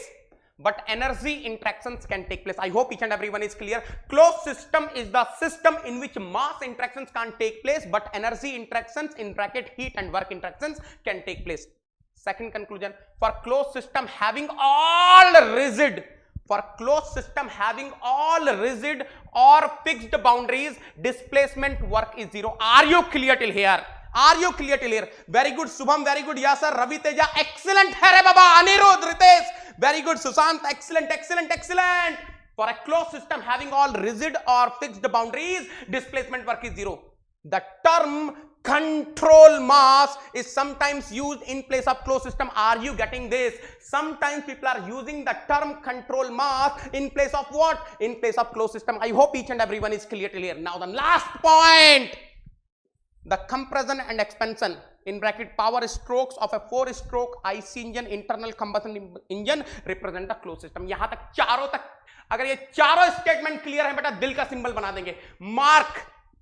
but energy interactions can take place. I hope each and everyone is clear. Closed system is the system in which mass interactions can't take place, but energy interactions in bracket heat and work interactions can take place. Second conclusion, for closed system having all rigid, for closed system having all rigid or fixed boundaries, displacement work is zero. Are you clear till here? Are you clear till here? Very good Shubham, very good Yasser, Ravi Teja, excellent hai re baba, Anirudh, Ritesh, very good Sushant, excellent, excellent, excellent. For a closed system having all rigid or fixed boundaries, displacement work is zero. The term control mass is sometimes used in place of closed system. Are you getting this? Sometimes people are using the term control mass in place of what? In place of closed system. I hope each and everyone is clear till here. Now the last point, the compression and expansion in bracket power strokes of a 4-stroke IC engine, internal combustion engine represent the closed system. यहां तक चारों तक अगर ये चारों statement clear है बेटा, दिल का सिंबल बना देंगे. Mark,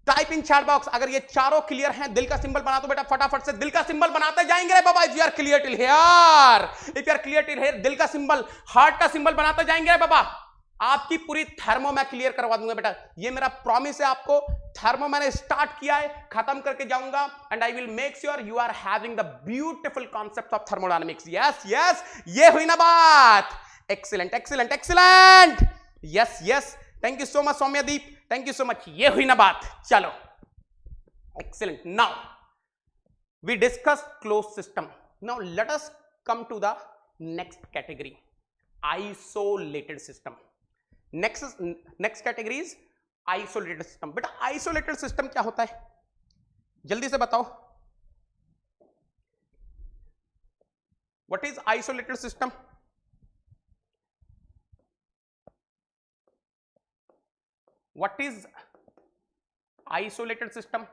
type in chat box. अगर ये चारों क्लियर हैं, दिल का सिंबल बना दो बेटा, फटाफट से दिल का सिंबल बनाते जाएंगे रे बाबा. If you are clear till here, if you are clear till here, दिल का सिंबल, हार्ट का सिंबल बनाते जाएंगे रे बाबा. आपकी पूरी थर्मो मैं क्लियर करवा दूंगा बेटा, ये मेरा प्रॉमिस है आपको. थर्मो मैंने स्टार्ट किया है, खत्म करके जाऊंगा. And I will make sure you are having the beautiful concept of thermodynamics. Yes yes, ये हुई ना बात. Excellent excellent excellent. Yes yes, thank you so much Soumyadeep, thank you so much. ये हुई ना बात. चलो, excellent. Now we discuss close system. Now let us come to the next category, isolated system. Next category is isolated system. बेटा isolated system क्या होता है, जल्दी से बताओ. What is isolated system? What is isolated system?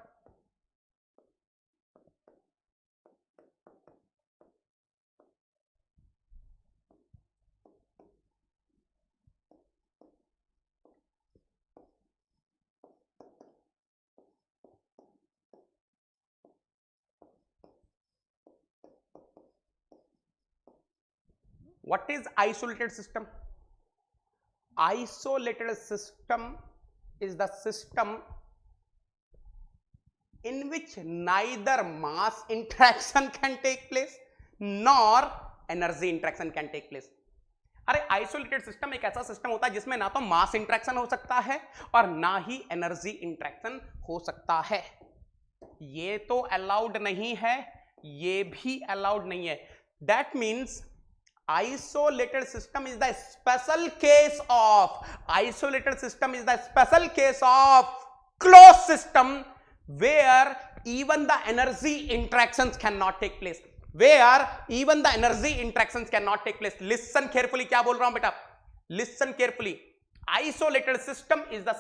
What is isolated system? Isolated system is the system in which neither mass interaction can take place nor energy interaction can take place. अरे isolated system एक ऐसा system होता है जिसमें ना तो mass interaction हो सकता है और ना ही एनर्जी इंटरेक्शन हो सकता है. ये तो अलाउड नहीं है, ये भी अलाउड नहीं है. That means isolated system is the special case of closed system where even the energy interactions cannot take place. Listen carefully, क्या बोल रहा हूं बेटा, listen carefully. Isolated system is the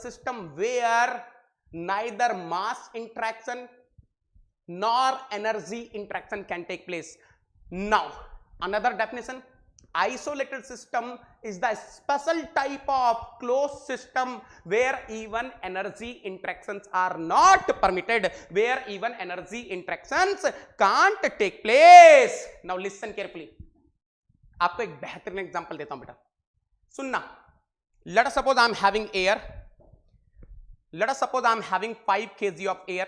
system where neither mass interaction nor energy interaction can take place. Now, another definition, isolated system is the special type of closed system where even energy interactions are not permitted, where even energy interactions can't take place. Now listen carefully. आपको एक बेहतरीन example देता हूं बेटा, सुनना. Let us suppose I am having air. Let us suppose I am having 5 kg of air.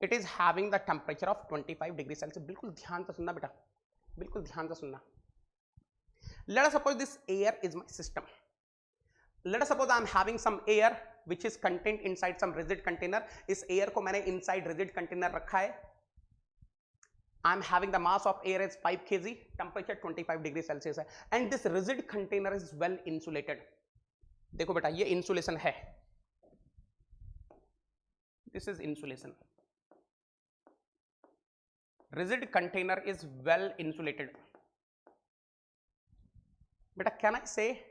It is having the temperature of 25 degrees Celsius. बिल्कुल ध्यान से सुनना बेटा, बिल्कुल ध्यान से सुनना. Let us suppose this air is my system. Let us suppose I am having some air which is contained inside some rigid container. इस air को मैंने inside rigid container रखा है. I'm having the mass of air as 5 kg, temperature 25 degree Celsius है, and this rigid container is well insulated. देखो बेटा ये insulation है, this is insulation. Rigid container is well insulated. Beta, can I say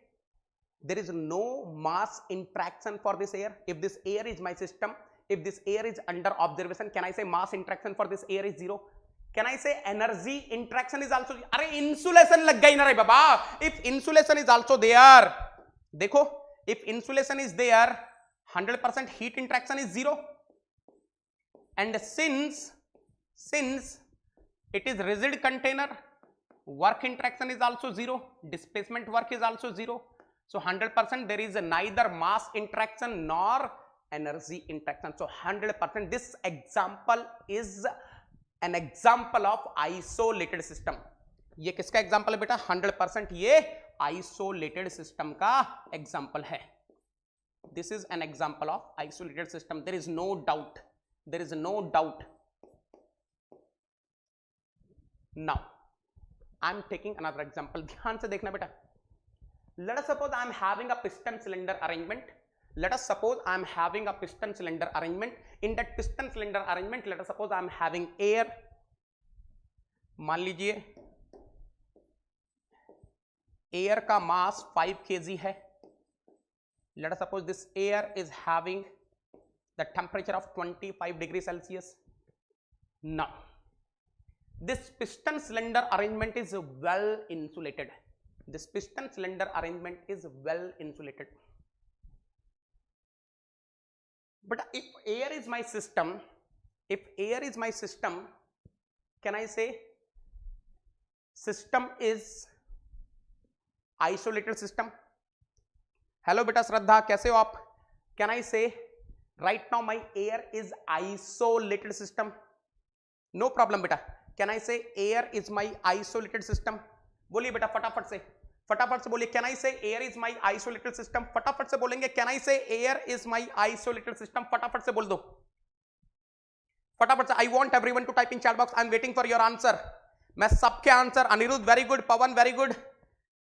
there is no mass interaction for this air? If this air is my system, if this air is under observation, can I say mass interaction for this air is zero? Can I say energy interaction is also? अरे insulation लग गई ना रे बाबा. If insulation is also there, देखो, if insulation is there, 100% heat interaction is zero. And since it is rigid container, work interaction is also zero, displacement work is also zero. So 100% there is neither mass interaction nor energy interaction. So 100% this example is an example of isolated system. ये किसका example है बेटा? 100% ये isolated system का example है. This is an example of isolated system. There is no doubt. There is no doubt. Now I am taking another example. ध्यान से देखना बेटा. Let us suppose I am having a piston cylinder arrangement. Let us suppose I am having a piston cylinder arrangement. In that piston cylinder arrangement, let us suppose I am having air. मान लीजिए air का mass 5 kg है. Let us suppose this air is having the temperature of 25 degrees Celsius. Now, this piston cylinder arrangement is well insulated. This piston cylinder arrangement is well insulated. But if air is my system, can I say system is isolated system? Hello beta Shraddha, कैसे हो आप? Can I say right now my air is isolated system? No problem beta. Can I say air is my isolated system? बोलिए बेटा फटाफट से बोलिए. Can I say air is my isolated system? फटाफट से बोलेंगे. Can I say air is my isolated system? फटाफट से बोल दो. फटाफट से. I want everyone to type in chat box. I am waiting for your answer. मैं सबके answer. Aniruddh very good, Pawan very good.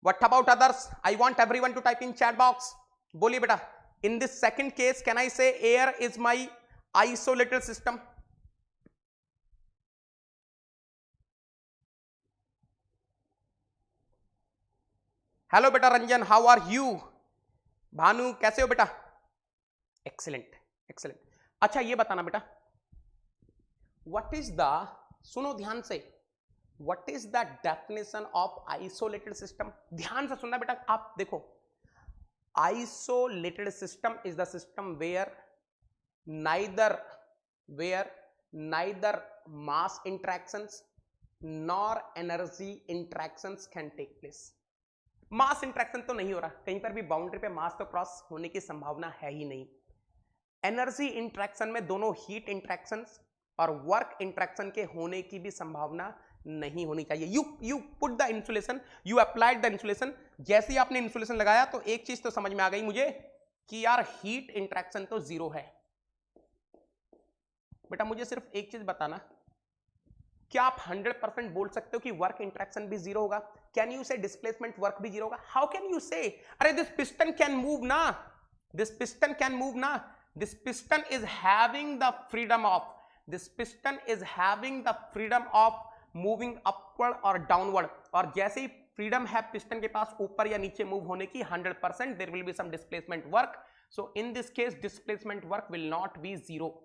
What about others? I want everyone to type in chat box. बोलिए बेटा. In this second case, can I say air is my isolated system? Hello बेटा Ranjan, how are you? Bhanu कैसे हो बेटा? Excellent excellent. अच्छा ये बताना बेटा, व्हाट इज द, सुनो ध्यान से, what is the definition of isolated system? ध्यान से सुनना बेटा. आप देखो, isolated system is the system where neither mass interactions nor energy interactions can take place. Mass interaction तो नहीं हो रहा, कहीं पर भी बाउंड्री पे मास तो क्रॉस होने की संभावना है ही नहीं. एनर्जी इंट्रैक्शन में दोनों हीट इंट्रैक्शंस और वर्क इंट्रैक्शन के होने की भी संभावना नहीं होनी चाहिए. You put the insulation, you applied the insulation. जैसे ही आपने इंसुलेशन लगाया तो एक चीज तो समझ में आ गई मुझे कि यार हीट इंट्रैक्शन तो जीरो है. बेटा मुझे सिर्फ एक चीज बताना, क्या आप 100% बोल सकते हो कि वर्क इंट्रैक्शन भी जीरो होगा? कैन यू से डिस्प्लेसमेंट वर्क भी जीरो होगा? हाउ कैन यू से? अरे दिस पिस्टन कैन मूव ना, दिस पिस्टन कैन मूव ना. This piston is having the freedom of, this piston is having the freedom of moving upward और downward. और जैसे ही freedom है पिस्टन के पास ऊपर या नीचे मूव होने की, 100% there will be some displacement work. So in this case displacement work will not be zero.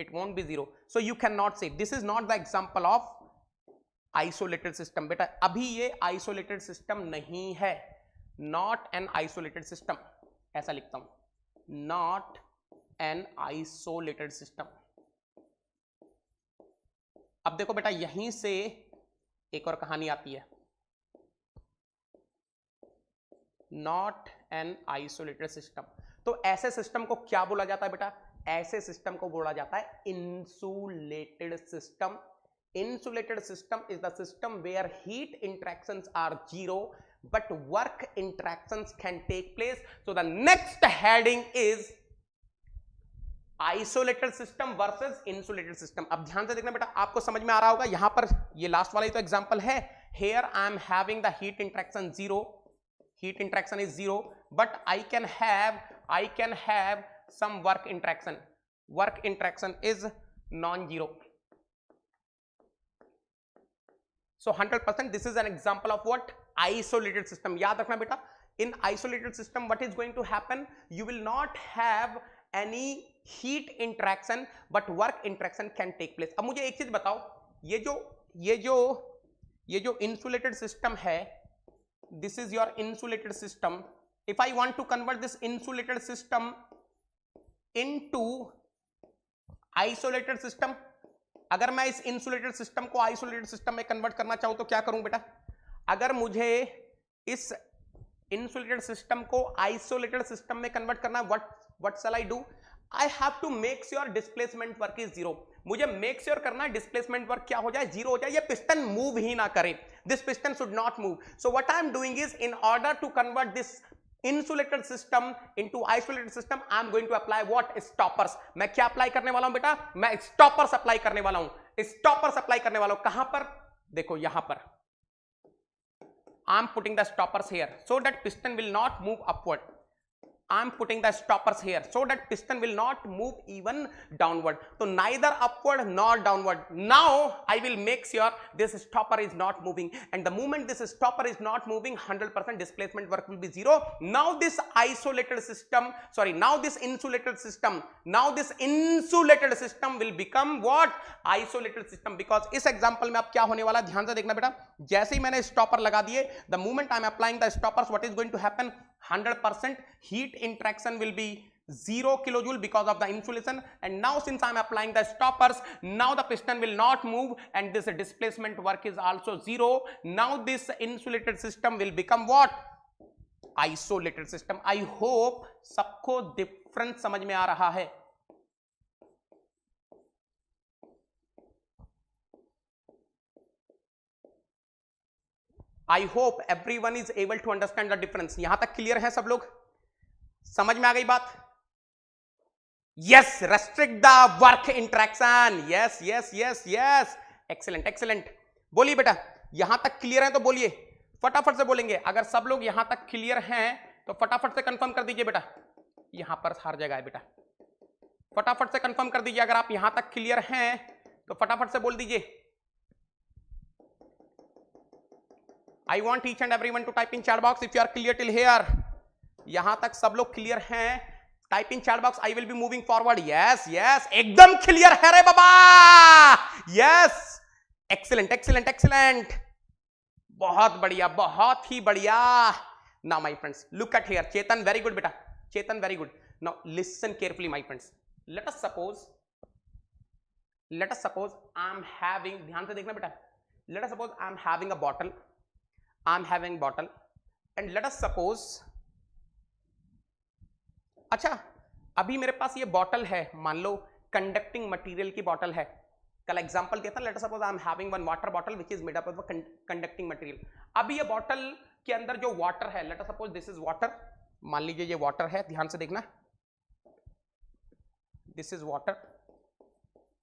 It won't be zero. So you cannot say this is not the example of isolated system. बेटा अभी ये isolated system नहीं है. Not an isolated system. ऐसा लिखता हूं, not an isolated system. अब देखो बेटा यहीं से एक और कहानी आती है. Not an isolated system. तो ऐसे सिस्टम को क्या बोला जाता है बेटा? ऐसे सिस्टम को बोला जाता है insulated system. Insulated system is the system where heat interactions are zero but work interactions can take place. So the next heading is isolated system versus insulated system. अब ध्यान से देखना बेटा, आपको समझ में आ रहा होगा, यहां पर ये लास्ट वाला ही तो एग्जांपल है। Here I am having the heat interaction zero, heat interaction is zero, but I can have some work interaction. Work interaction is non-zero. So 100% this is an example of what? Isolated system. याद रखना बेटा, in isolated system what is going to happen? You will not have any heat interaction, but work interaction can take place. अब मुझे एक चीज बताओ, ये जो insulated system है, this is your insulated system. If I want to convert this insulated system into isolated system, अगर मैं इस insulated system को isolated system में convert करना चाहूं तो क्या करूं बेटा? अगर मुझे इस insulated system को isolated system में convert करना, what shall I do? I have to make sure displacement work is zero. मुझे make sure करना है displacement work क्या हो जाए? जीरो हो जाए, ये piston move ही ना करे. This piston should not move. So what I am doing is, in order to convert this insulated system into isolated system, I am going to apply what? Stoppers. मैं क्या apply करने वाला हूं बेटा? मैं stoppers apply करने वाला हूं. Stoppers अप्लाई करने वाला हूं. कहां पर? देखो यहां पर. I am putting the stoppers here so that piston will not move upward. I am putting the stoppers here so that piston will not move even downward. So neither upward nor downward. Now I will make sure this stopper is not moving, and the moment this stopper is not moving, 100% displacement work will be zero. Now this isolated system, sorry, now this insulated system will become what? Isolated system. Because इस example में अब क्या होने वाला, ध्यान से देखना बेटा, जैसे ही मैंने stopper लगा दिए, the moment I am applying the stoppers, what is going to happen? 100% heat interaction will be 0 kilojoule because of the insulation. And now since I am applying the stoppers, now the piston will not move and this displacement work is also 0. Now this insulated system will become what? Isolated system. I hope सबको difference समझ में आ रहा है. I hope everyone is able to understand the difference. यहां तक clear है सब लोग? समझ में आ गई बात? Yes, restrict the work interaction. Yes, yes, yes, yes. Excellent, excellent. बोलिए बेटा, यहां तक क्लियर है तो बोलिए, फटाफट से बोलेंगे. अगर सब लोग यहां तक क्लियर हैं तो फटाफट से कंफर्म कर दीजिए बेटा. यहां पर हर जगह है बेटा, फटाफट से कंफर्म कर दीजिए. अगर आप यहां तक क्लियर हैं तो फटाफट से बोल दीजिए. I want each and everyone to type in chat box if you are clear till here. यहां तक सब लोग क्लियर हैं, type in chat box. I will be moving forward. Yes yes, एकदम क्लियर है रे बाबा. यस, एक्सीलेंट एक्सीलेंट एक्सीलेंट, बहुत बढ़िया, बहुत ही बढ़िया. Now my friends, look at here. Chetan, very good बेटा, Chetan very good. Now listen carefully my friends. Let us suppose I am having, ध्यान से देखना बेटा, let us suppose I am having a bottle. I'm having bottle and let us suppose, अच्छा अभी मेरे पास ये bottle है, मान लो कंडक्टिंग मटेरियल की बॉटल है. कल एग्जांपल दिया था, late us suppose I am having one water bottle which is made up of conducting material. अभी ये बॉटल के अंदर जो वाटर है, late us suppose this is water. मान लीजिए ये वाटर है, ध्यान से देखना, दिस इज वाटर.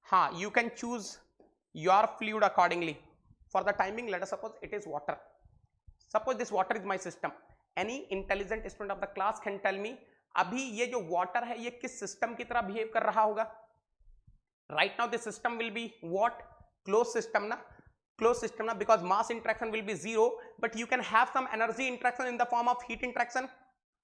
हाँ, you can choose your fluid accordingly. For the timing late us suppose it is water. Suppose this water is my system. Any intelligent student of the class can tell me, अभी ये जो water है ये किस system की तरह behave कर रहा होगा? Right now this system will be what? Closed system ना? Closed system ना, because mass interaction will be zero, but you can have some energy interaction in the form of heat interaction.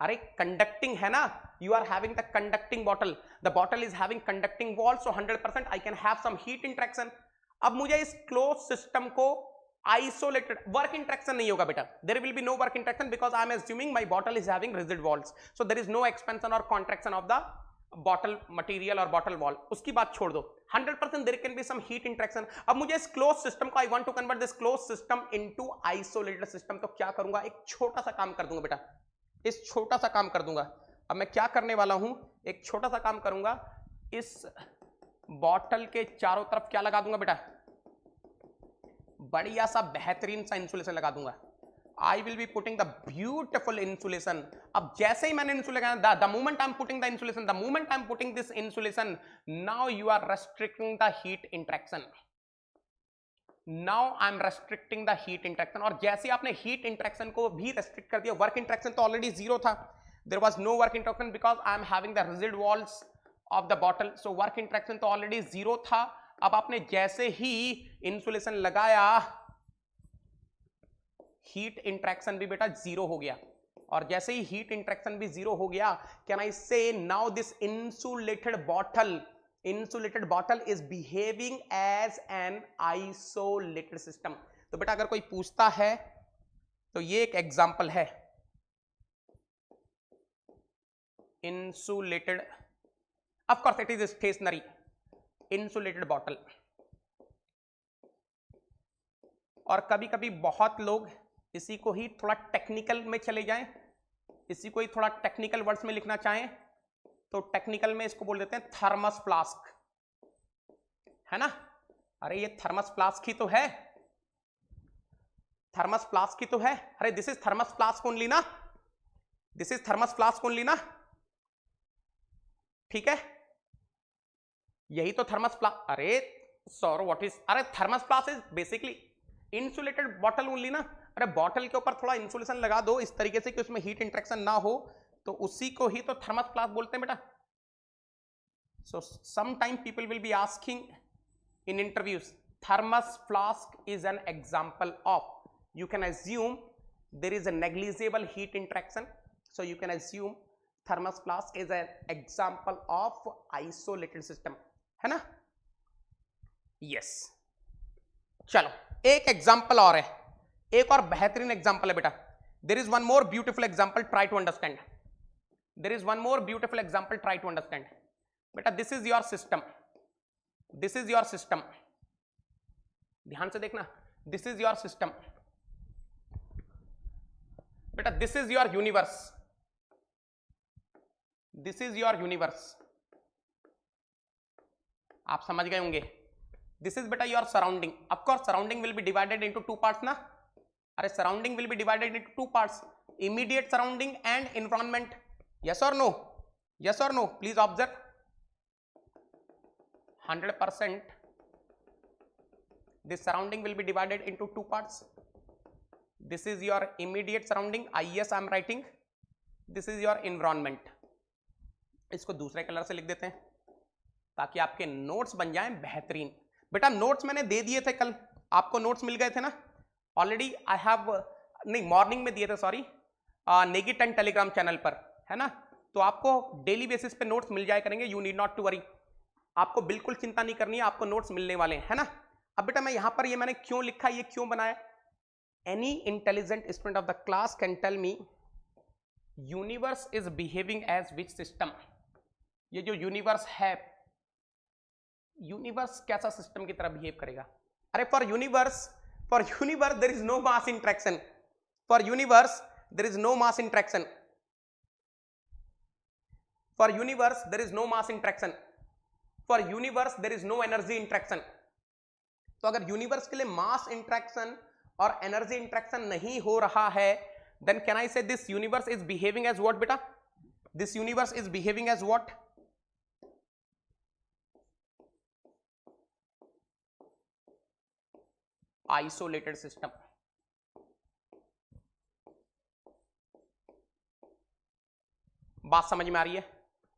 अरे conducting है ना? You are having the conducting bottle. The bottle is having conducting wall, so 100% I can have some heat interaction. अब मुझे इस closed system को isolated, work interaction नहीं होगा बेटा. There will be no work interaction because I am assuming my bottle is having rigid walls, so there is no expansion or contraction of the bottle material or bottle wall. उसकी बात छोड़ दो. 100% there can be some heat interaction. अब मुझे इस closed system को I want to convert this closed system into isolated system. तो क्या करूंगा? एक छोटा सा काम कर दूंगा बेटा, इस छोटा सा काम कर दूंगा. अब मैं क्या करने वाला हूं? एक छोटा सा काम करूंगा, इस बॉटल के चारों तरफ क्या लगा दूंगा बेटा? बढ़िया सा बेहतरीन सा इंसुलेशन लगा दूंगा. I will be putting the beautiful insulation. अब जैसे ही मैंने insulation लगाया, the moment I'm putting the insulation, the moment I'm putting this insulation, now you are restricting the heat interaction. Now I'm restricting the heat interaction. और जैसे आपने heat interaction को भी restrict कर दिया, work interaction तो already zero था. There was no work interaction because I'm having the rigid walls of the bottle. So work interaction तो already zero था. अब आपने जैसे ही insulation लगाया, हीट इंट्रैक्शन भी बेटा जीरो हो गया. और जैसे ही हीट इंट्रैक्शन भी जीरो हो गया, can I say now this insulated bottle is behaving as an isolated system. तो बेटा अगर कोई पूछता है तो ये एक एग्जांपल है. Insulated, of course it is stationary insulated bottle. और कभी कभी बहुत लोग इसी को ही थोड़ा टेक्निकल में चले जाएं, इसी को ही थोड़ा टेक्निकल वर्ड्स में लिखना चाहें तो टेक्निकल में इसको बोल देते हैं थर्मस फ्लास्क, है ना. अरे ये थर्मस फ्लास्क ही तो है, थर्मस फ्लास्क ही तो है. अरे this is thermos flask only ना, this is thermos flask only ना. ठीक है, यही तो थर्मस फ्लास्क. अरे सॉरी व्हाट इज, अरे thermos flask is basically insulated bottle only ना. अरे बॉटल के ऊपर थोड़ा इंसुलेशन लगा दो इस तरीके से कि उसमें हीट इंटरेक्शन ना हो, तो उसी को ही तो थर्मस फ्लास्क बोलते हैं बेटा. So some time people will be asking in interviews, thermos flask is an example of, you can assume there is a negligible heat interaction, so you can assume thermos flask is an example of isolated system, है ना. Yes, चलो एक example और है, एक और बेहतरीन example है बेटा. There is one more beautiful example, try to understand. There is one more beautiful example, try to understand. बेटा this is your system, this is your system, ध्यान से देखना. दिस इज योर सिस्टम बेटा, this is your universe, this is your universe. आप समझ गए होंगे. This is beta your surrounding. Of course surrounding will be divided into two parts na. अरे surrounding will be divided into two parts, immediate surrounding and environment. Yes or no? Yes or no? Please observe. 100% this surrounding will be divided into two parts. This is your immediate surrounding, IS I am writing. This is your environment. इसको दूसरे colour से लिख देते हैं ताकि आपके notes बन जाएं बेहतरीन. बेटा नोट्स मैंने दे दिए थे कल, आपको नोट्स मिल गए थे ना ऑलरेडी. आई हैव, नहीं मॉर्निंग में दिए थे सॉरी, नेगी 10 टेलीग्राम चैनल पर, है ना. तो आपको डेली बेसिस पे नोट्स मिल जाए करेंगे. You need not to worry, आपको बिल्कुल चिंता नहीं करनी है, आपको नोट्स मिलने वाले हैं, है ना. अब बेटा मैं यहां पर ये मैंने क्यों लिखा, ये क्यों बनाया. Any intelligent student of the class can tell me universe is behaving as which system. ये जो यूनिवर्स है, यूनिवर्स कैसा सिस्टम की तरह बिहेव करेगा. अरे for universe there is no mass interaction, for universe there is no mass interaction, for universe there is no mass interaction, for universe there is no energy interaction. तो अगर universe के लिए mass interaction और energy interaction नहीं हो रहा है, then can I say this universe is behaving as what बेटा, this universe is behaving as what, isolated system. बात समझ में आ रही है?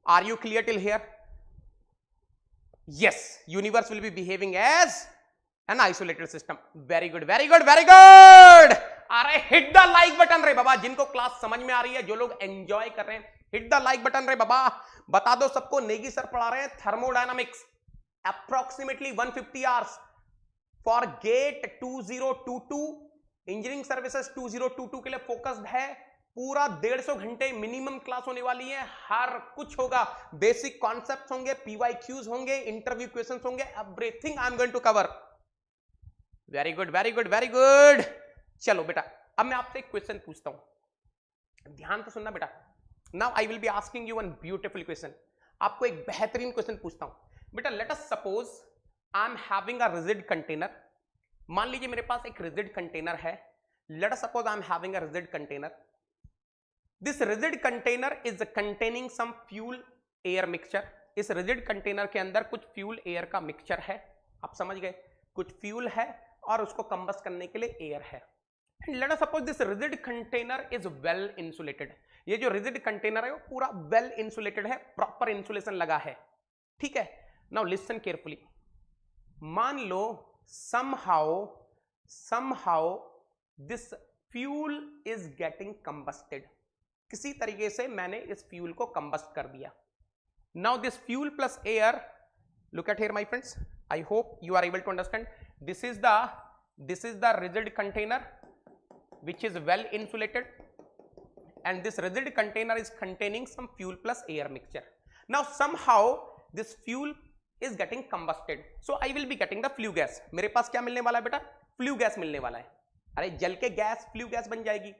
Are you clear till here? Yes, universe will be behaving as an isolated system. Very good very good very good. अरे hit the like button रे बाबा, जिनको क्लास समझ में आ रही है, जो लोग एंजॉय कर रहे हैं, हिट द लाइक बटन रे बाबा. बता दो सबको, नेगी सर पढ़ा रहे हैं thermodynamics approximately 150 hours for GATE 2022, engineering services 2022 के लिए फोकस्ड है. पूरा 150 घंटे मिनिमम क्लास होने वाली है. हर कुछ होगा, बेसिक कॉन्सेप्ट्स होंगे, पीवाईक्यूज होंगे, इंटरव्यू क्वेश्चंस होंगे, everything I am going to cover. Very good very good very good. चलो बेटा अब मैं आपसे एक क्वेश्चन पूछता हूं, ध्यान से सुनना बेटा. Now I will be asking you one beautiful question. आपको एक बेहतरीन क्वेश्चन पूछता हूं बेटा. Let us suppose I am having a rigid container. मान लीजिए मेरे पास एक रिजिड कंटेनर है Let us suppose I am having a rigid container. This rigid container is containing some fuel air mixture. इस rigid container के अंदर कुछ fuel air का mixture है, आप समझ गए, कुछ fuel है और उसको combust करने के लिए air है. And let us suppose this rigid container is well insulated. ये जो rigid container है वो पूरा well insulated है, proper insulation लगा है, ठीक है. Now listen carefully. मान लो somehow this fuel is getting combusted. किसी तरीके से मैंने इस फ्यूल को कंबस्ट कर दिया. Now this fuel plus air, look at here my friends, I hope you are able to understand. This is the rigid container which is well insulated, and this rigid container is containing some fuel plus air mixture. Now somehow this fuel is getting combusted, so I will be getting the flue gas. मेरे पास क्या मिलने वाला है बेटा? Flue gas मिलने वाला है. अरे जल के गैस फ्लू गैस बन जाएगी,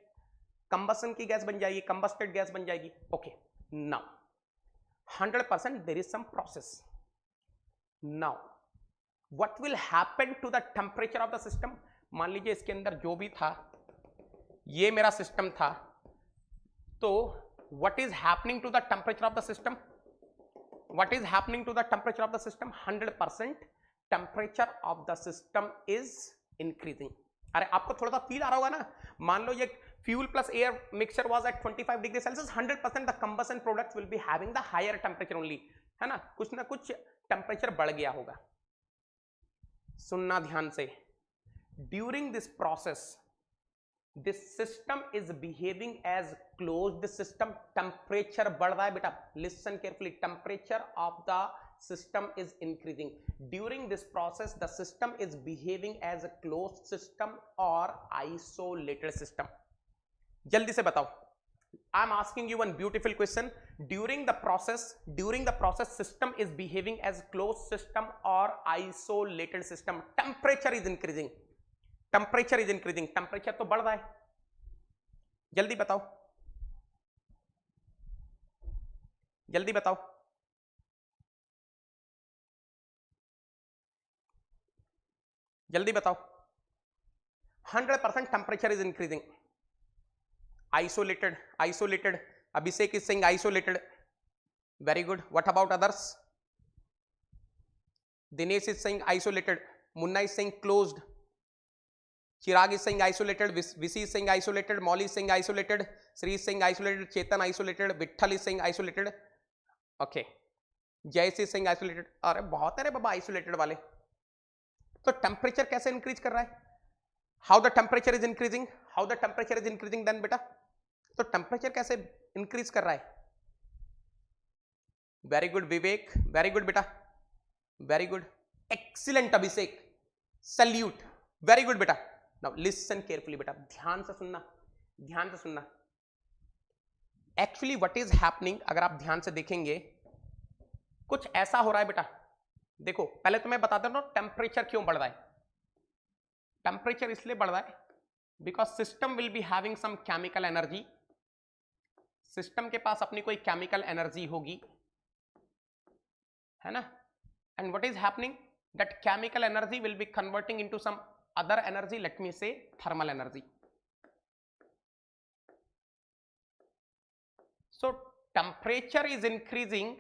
कंबसन की गैस बन जाएगी, कंबस्टेड गैस बन जाएगी. Okay, now 100% there is some process. Now what will happen to the temperature of the system? मान लीजिए इसके अंदर जो भी था, ये मेरा सिस्टम था, तो what is happening to the temperature of the system? What is happening to the temperature of the system? 100% temperature of the system is increasing. अरे आपको थोड़ा सा फील आ रहा होगा ना. मान लो ये fuel plus air mixture was at 25 degree Celsius, 100% the combustion products will be having the higher temperature only, है ना. कुछ ना कुछ टेम्परेचर बढ़ गया होगा. सुनना ध्यान से. During this process, this system is behaving as closed system. Temperature बढ़ रहा है बेटा. Listen carefully. Temperature of the system is increasing. During this process, the system is behaving as a closed system or isolated system. जल्दी से बताओ. I am asking you one beautiful question. During the process, system is behaving as closed system or isolated system. Temperature is increasing. Temperature तो बढ़ रहा है. जल्दी बताओ. जल्दी बताओ. जल्दी बताओ. 100% temperature is increasing. Isolated. Abhishek is saying isolated. Very good. What about others? Dinesh is saying isolated. Munna is saying closed. Chirag is saying isolated. Visi is saying isolated. Molly is saying isolated. Sri is saying isolated. Chetan isolated. Vitthal is saying isolated. Okay. Jayashree is saying isolated. अरे बहुत है रे बाबा isolated वाले. तो temperature कैसे increase कर रहा है? How the temperature is increasing? How the temperature is increasing then बेटा? तो टेम्परेचर कैसे इंक्रीज कर रहा है? Very good Vivek, very good बेटा, very good, excellent Abhishek, salute, very good बेटा. नाउ लिसन केयरफुली बेटा, ध्यान से सुनना. एक्चुअली व्हाट इज हैपनिंग, अगर आप ध्यान से देखेंगे कुछ ऐसा हो रहा है बेटा. देखो पहले तो मैं बताता हूं टेम्परेचर क्यों बढ़ रहा है. टेम्परेचर इसलिए बढ़ रहा है because system will be having some chemical energy. System के पास अपनी कोई केमिकल एनर्जी होगी, है ना. And what is happening, that chemical energy will be converting into some other energy, let me say thermal energy. So temperature is increasing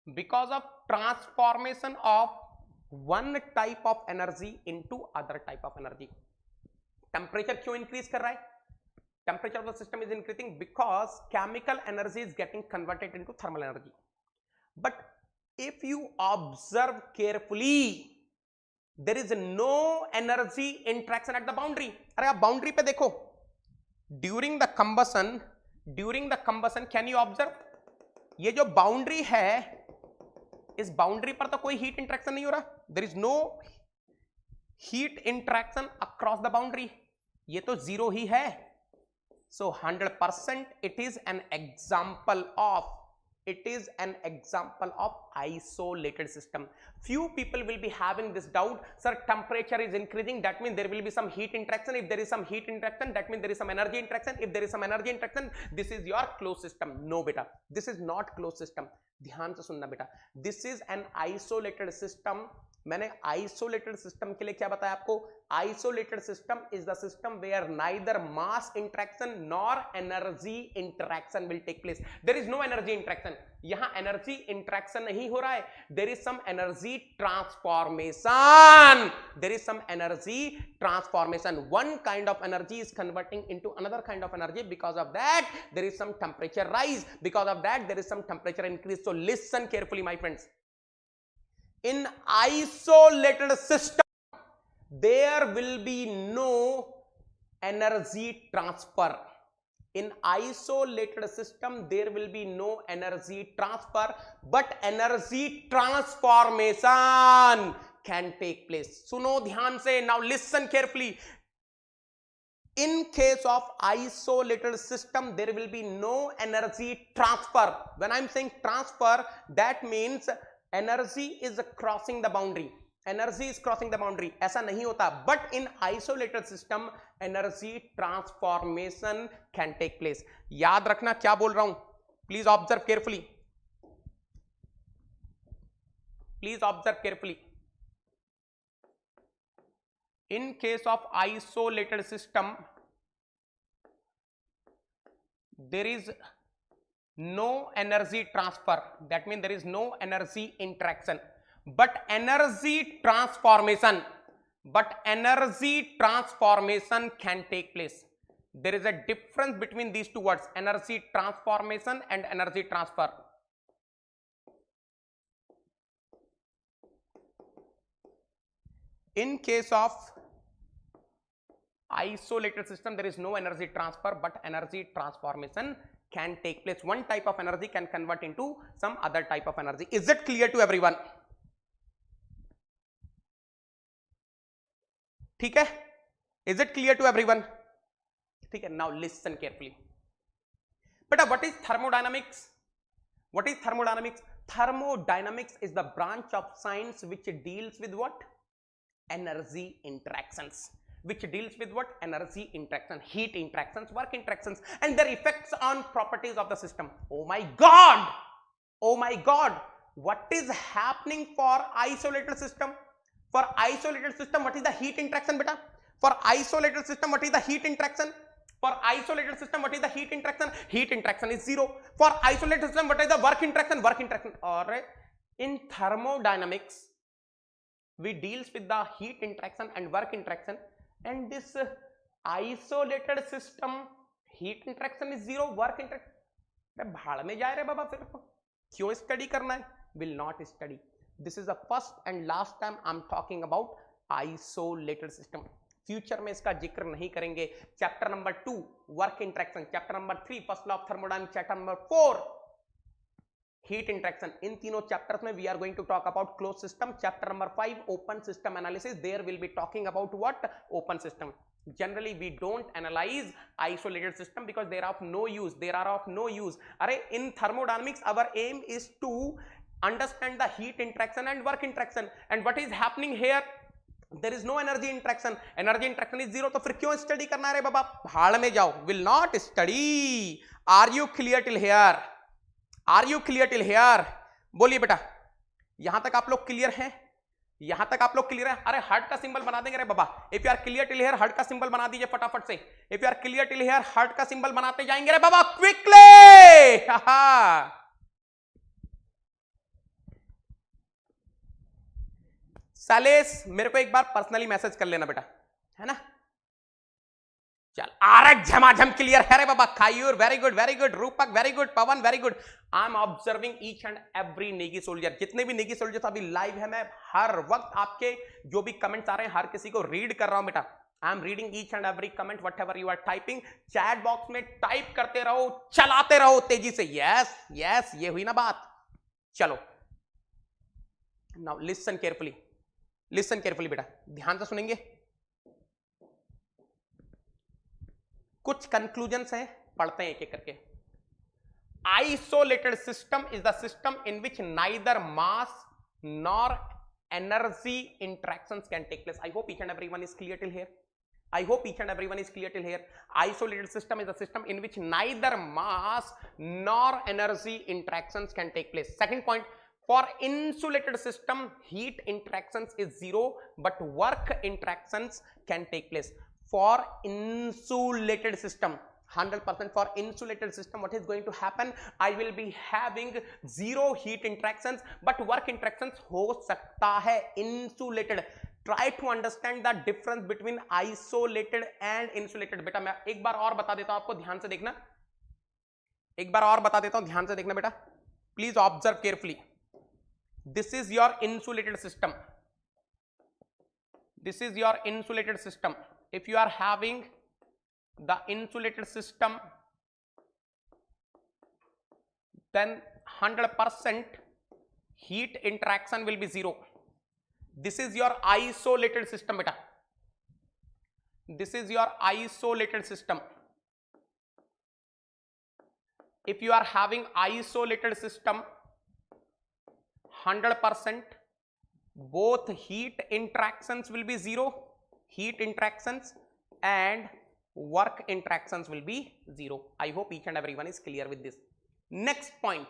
because of transformation of one type of energy into other type of energy. Temperature क्यों increase कर रहा है? Temperature of the system is increasing because chemical energy is getting converted into thermal energy. But if you observe carefully, there is no energy interaction at the boundary. अरे आप boundary पे देखो. During the combustion, can you observe? ये जो boundary है, इस boundary पर तो कोई हीट इंटरेक्शन नहीं हो रहा. There is no heat interaction across the boundary. ये तो जीरो ही है. So 100% it is an example of isolated system. Few people will be having this doubt, sir, temperature is increasing, that means there will be some heat interaction. If there is some heat interaction, that means there is some energy interaction. If there is some energy interaction, this is your closed system. No beta, this is not closed system. ध्यान से सुनना बेटा. This is an isolated system मैंने isolated system के लिए क्या बताया आपको? Isolated system is the system where neither mass interaction nor energy interaction will take place. There is no energy interaction. यहां एनर्जी इंटरेक्शन नहीं हो रहा है. There is some energy transformation. There is some energy transformation. One kind of energy is converting into another kind of energy. Because of that there is some temperature rise. Because of that there is some temperature increase. So listen carefully my friends. In isolated system, there will be no energy transfer. In isolated system, there will be no energy transfer, but energy transformation can take place. सुनो ध्यान से. Now listen carefully. In case of isolated system, there will be no energy transfer. When I'm saying transfer, that means energy is crossing the boundary. Energy is crossing the boundary. ऐसा नहीं होता. But in isolated system energy transformation can take place. याद रखना क्या बोल रहा हूं. Please observe carefully. Please observe carefully. In case of isolated system there is no energy transfer. That means there is no energy interaction, but energy transformation can take place. There is a difference between these two words, energy transformation and energy transfer. In case of isolated system, there is no energy transfer, but energy transformation can take place. One type of energy can convert into some other type of energy. Is it clear to everyone? ठीक है? Is it clear to everyone? ठीक है. Now listen carefully. But what is thermodynamics? What is thermodynamics? Thermodynamics is the branch of science which deals with what? Energy interactions. Which deals with what? Energy interaction, heat interactions, work interactions, and their effects on properties of the system. Oh my God! Oh my God! What is happening for isolated system? For isolated system, what is the heat interaction, beta? For isolated system, what is the heat interaction? For isolated system, what is the heat interaction? Heat interaction is zero. For isolated system, what is the work interaction? Work interaction. Alright. In thermodynamics, we deals with the heat interaction and work interaction. And this isolated system, heat interaction is zero, work interaction. भाड़ में जाए रे बाबा. फिर क्यों study करना है? Will not study. This is the first and last time I'm talking about isolated system. Future में इसका जिक्र नहीं करेंगे. Chapter number 2 work interaction, chapter number 3 first law of thermodynamics, chapter number 4 heat interaction. इन तीनों chapters में we are going to talk about close system. Chapter number 5 open system analysis. There will be talking about what? Open system. Generally we don't analyze isolated system because they are of no use. They are of no use. अरे in thermodynamics our aim is to understand the heat interaction and work interaction. And what is happening here? There is no energy interaction. Energy interaction is zero. तो फिर क्यों study करना है रे बाबा? भाड़ में जाओ. Will not study. Are you clear till here? Are you clear till here? बोलिए बेटा. यहां तक आप लोग क्लियर हैं? यहां तक आप लोग क्लियर है? अरे हार्ट का सिंबल बना देंगे रे बाबा. If you are clear till here heart का सिंबल बना दीजिए फटाफट से. If you are clear till here heart का सिंबल बनाते जाएंगे रे बाबा क्विकली. सालेस मेरे को एक बार पर्सनली मैसेज कर लेना बेटा, है ना. चल आरक झमाझम क्लियर है रे बाबा. खायूर वेरी गुड वेरी गुड. रूपक very good. Pawan very good. I am observing each and every Negi soldier. जितने भी नेगी सोल्जर्स अभी लाइव है, मैं हर वक्त आपके जो भी कमेंट्स आ रहे हैं हर किसी को रीड कर रहा हूं बेटा. I am reading each and every comment whatever you are typing. Chat box में टाइप करते रहो, चलाते रहो तेजी से. यस यस, ये हुई ना बात. चलो now listen carefully. Listen carefully बेटा, ध्यान से सुनेंगे. कुछ कंक्लूजन्स हैं, पढ़ते हैं एक एक करके. Isolated system is the system in which neither mass nor energy interactions can take place. I hope each and everyone is clear till here. I hope each and everyone is clear till here. Isolated system is a system in which neither mass nor energy interactions can take place. Second point, For insulated system, heat interactions is zero, but work interactions can take place. For insulated system, 100% for insulated system, what is going to happen? I will be having zero heat interactions, but work interactions हो सकता है insulated. Try to understand the difference between isolated and insulated. बेटा मैं एक बार और बता देता हूं आपको, ध्यान से देखना, एक बार और बता देता हूं, ध्यान से देखना बेटा, please observe carefully. This is your insulated system. This is your insulated system. If you are having the insulated system, then 100% heat interaction will be zero. This is your isolated system beta. This is your isolated system. If you are having isolated system, 100% both heat interactions will be zero, heat interactions and work interactions will be zero. I hope each and everyone is clear with this. Next point,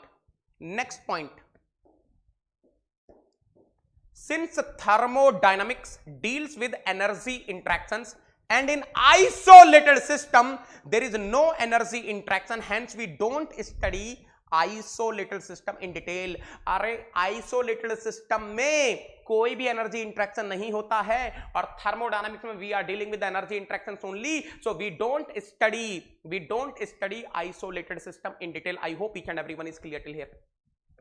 since thermodynamics deals with energy interactions and in isolated system there is no energy interaction, hence we don't study isolated system in detail. अरे isolated system में कोई भी energy interaction नहीं होता है और thermodynamics में we are dealing with energy interaction only, so we don't study isolated system in detail. I hope each and everyone is clear till here.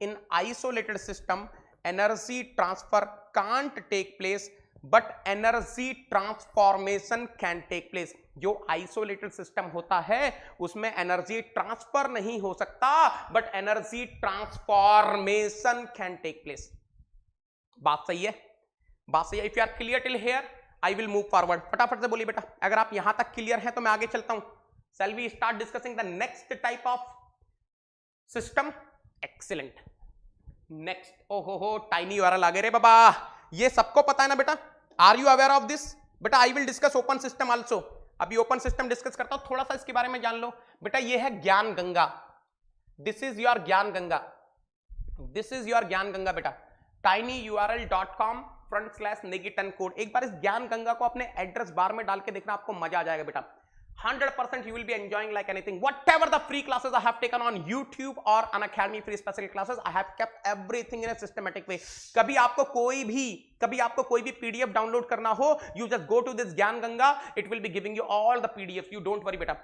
In isolated system energy transfer can't take place but energy transformation can take place. जो isolated system होता है उसमें energy transfer नहीं हो सकता but energy transformation can take place. बात सही है, बात सही है. If you are clear till here I will move forward. फटाफट से बोलिए बेटा, अगर आप यहां तक क्लियर है तो मैं आगे चलता हूं. Shall we start discussing the next type of system. Excellent. Next, ओहो टाइनी यूआरएल आ गए रे बाबा. ये सबको पता है ना बेटा, are you aware of this? बेटा I will discuss open system also. अभी ओपन सिस्टम डिस्कस करता हूं, थोड़ा सा इसके बारे में जान लो. बेटा ये है ज्ञान गंगा. दिस इज योर ज्ञान गंगा. दिस इज योर ज्ञान गंगा बेटा. tinyurl.com/negiton code. एक बार इस ज्ञान गंगा को अपने एड्रेस बार में डाल के देखना, आपको मजा आ जाएगा बेटा. 100% you will be enjoying like anything. Whatever the free classes I have taken on YouTube or Unacademy free special classes, I have kept everything in a systematic way. कभी आपको कोई भी PDF डाउनलोड करना हो, you just go to this ज्ञान Ganga. It will be giving you all the PDFs. You don't worry बेटा.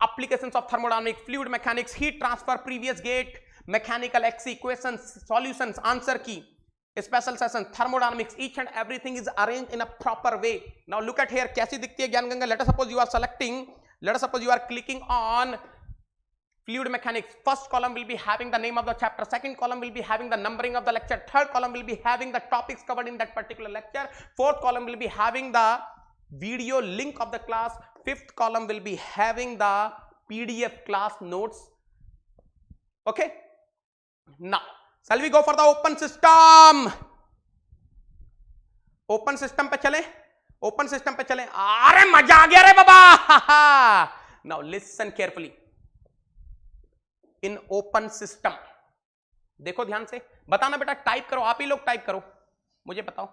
Applications of thermodynamics, fluid mechanics, heat transfer, previous gate, mechanical X equations, solutions, answer key, special session, thermodynamics, each and everything is arranged in a proper way. Now look at here, कैसी दिखती है ज्ञान Ganga? Let us suppose you are clicking on fluid mechanics. First column will be having the name of the chapter, second column will be having the numbering of the lecture, third column will be having the topics covered in that particular lecture, fourth column will be having the video link of the class, fifth column will be having the PDF class notes. Okay, now shall we go for the open system? Open system पे चले, open system पे चले. अरे मजा आ गया रे बाबा. Now listen carefully. In open system देखो ध्यान से, बताना बेटा, टाइप करो, आप ही लोग टाइप करो, मुझे बताओ.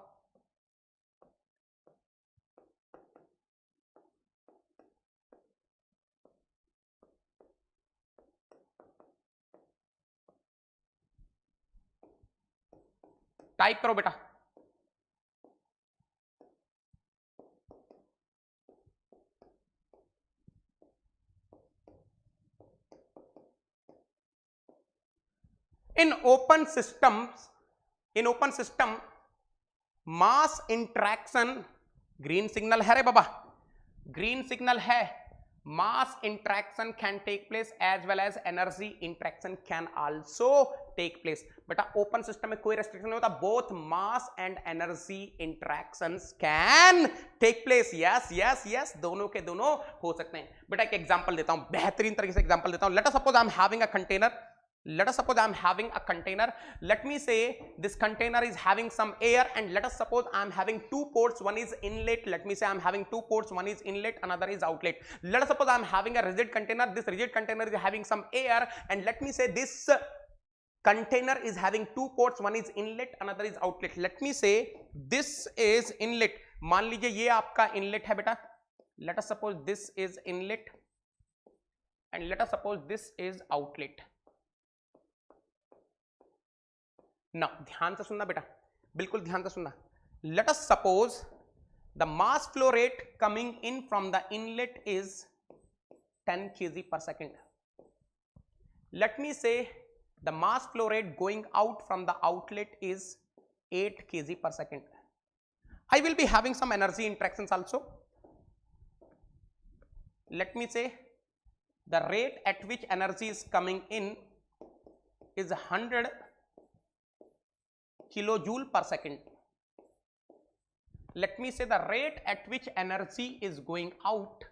टाइप करो बेटा. In open system, mass interaction, green signal है रे बाबा, green signal है. Mass interaction can take place as well as energy interaction can also take place. बेटा open system में कोई restriction नहीं होता, both mass and energy interactions can take place. yes, दोनों के दोनों हो सकते हैं. बेटा एक एग्जांपल देता हूं, बेहतरीन तरीके से एग्जांपल देता हूं. Let us suppose I am having a container. Let me say this container is having some air, and let us suppose I am having two ports, one is inlet. Let me say I am having two ports, one is inlet, another is outlet. Let us suppose I am having a rigid container. This rigid container is having some air, and let me say this container is having two ports, one is inlet, another is outlet. Let me say this is inlet. मान लीजिए ये आपका inlet है बेटा. Let us suppose this is inlet and let us suppose this is outlet. Now ध्यान से सुनना बेटा, बिल्कुल ध्यान से सुनना. Let us suppose the mass flow rate coming in from the inlet is 10 kg per second. Let me say the mass flow rate going out from the outlet is 8 kg per second. I will be having some energy interactions also. Let me say the rate at which energy is coming in is 100 kilojoule per second. Let me say the rate at which energy is going out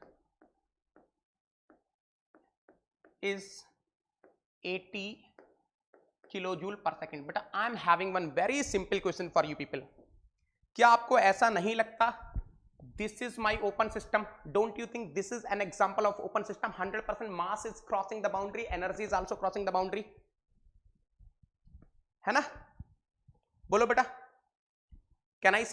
is 80 kilojoule per second. But I am having one very simple question for you people. क्या आपको ऐसा नहीं लगता this is my open system? Don't you think this is an example of open system? 100% mass is crossing the boundary, energy is also crossing the boundary, है ना? बोलो बेटा. Can I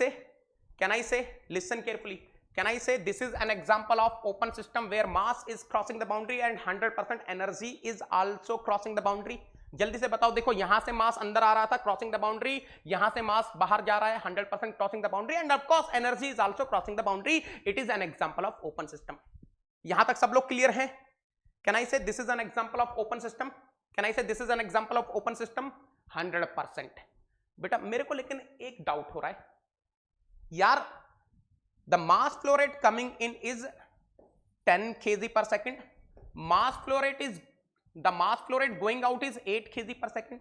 say, listen carefully, can I say this is an example of open system where mass is crossing the boundary and 100% energy is also crossing the boundary? जल्दी से बताओ. देखो यहां से मास अंदर आ रहा था क्रॉसिंग द बाउंड्री, यहां से मास बाहर जा रहा है 100% crossing the boundary and of course energy is also crossing the boundary. It is an example of open system. यहां तक सब लोग क्लियर हैं? Can I say this is an example of open system? Can I say this is an example of open system? 100%. बेटा मेरे को लेकिन एक डाउट हो रहा है यार. The mass flow rate coming in is 10 kg per second. Mass flow rate is, the mass flow rate going out is 8 kg per second.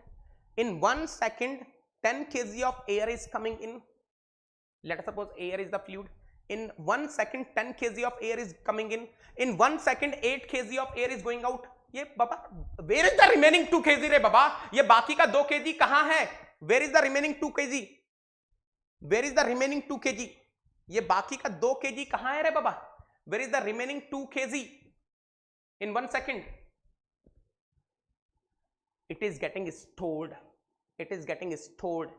In 1 second 10 kg of air is coming in. Let us suppose air is the fluid. In 1 second 10 kg of air is coming in. In 1 second 8 kg of air is going out. ये बाबा where is the remaining 2 kg रे बाबा? ये बाकी का 2 kg कहां है? Where is the remaining 2 kg? Where is the remaining 2 kg? ये बाकी का 2 kg कहां है रे बाबा? Where is the remaining 2 kg in 1 second? It is getting stored. It is getting stored.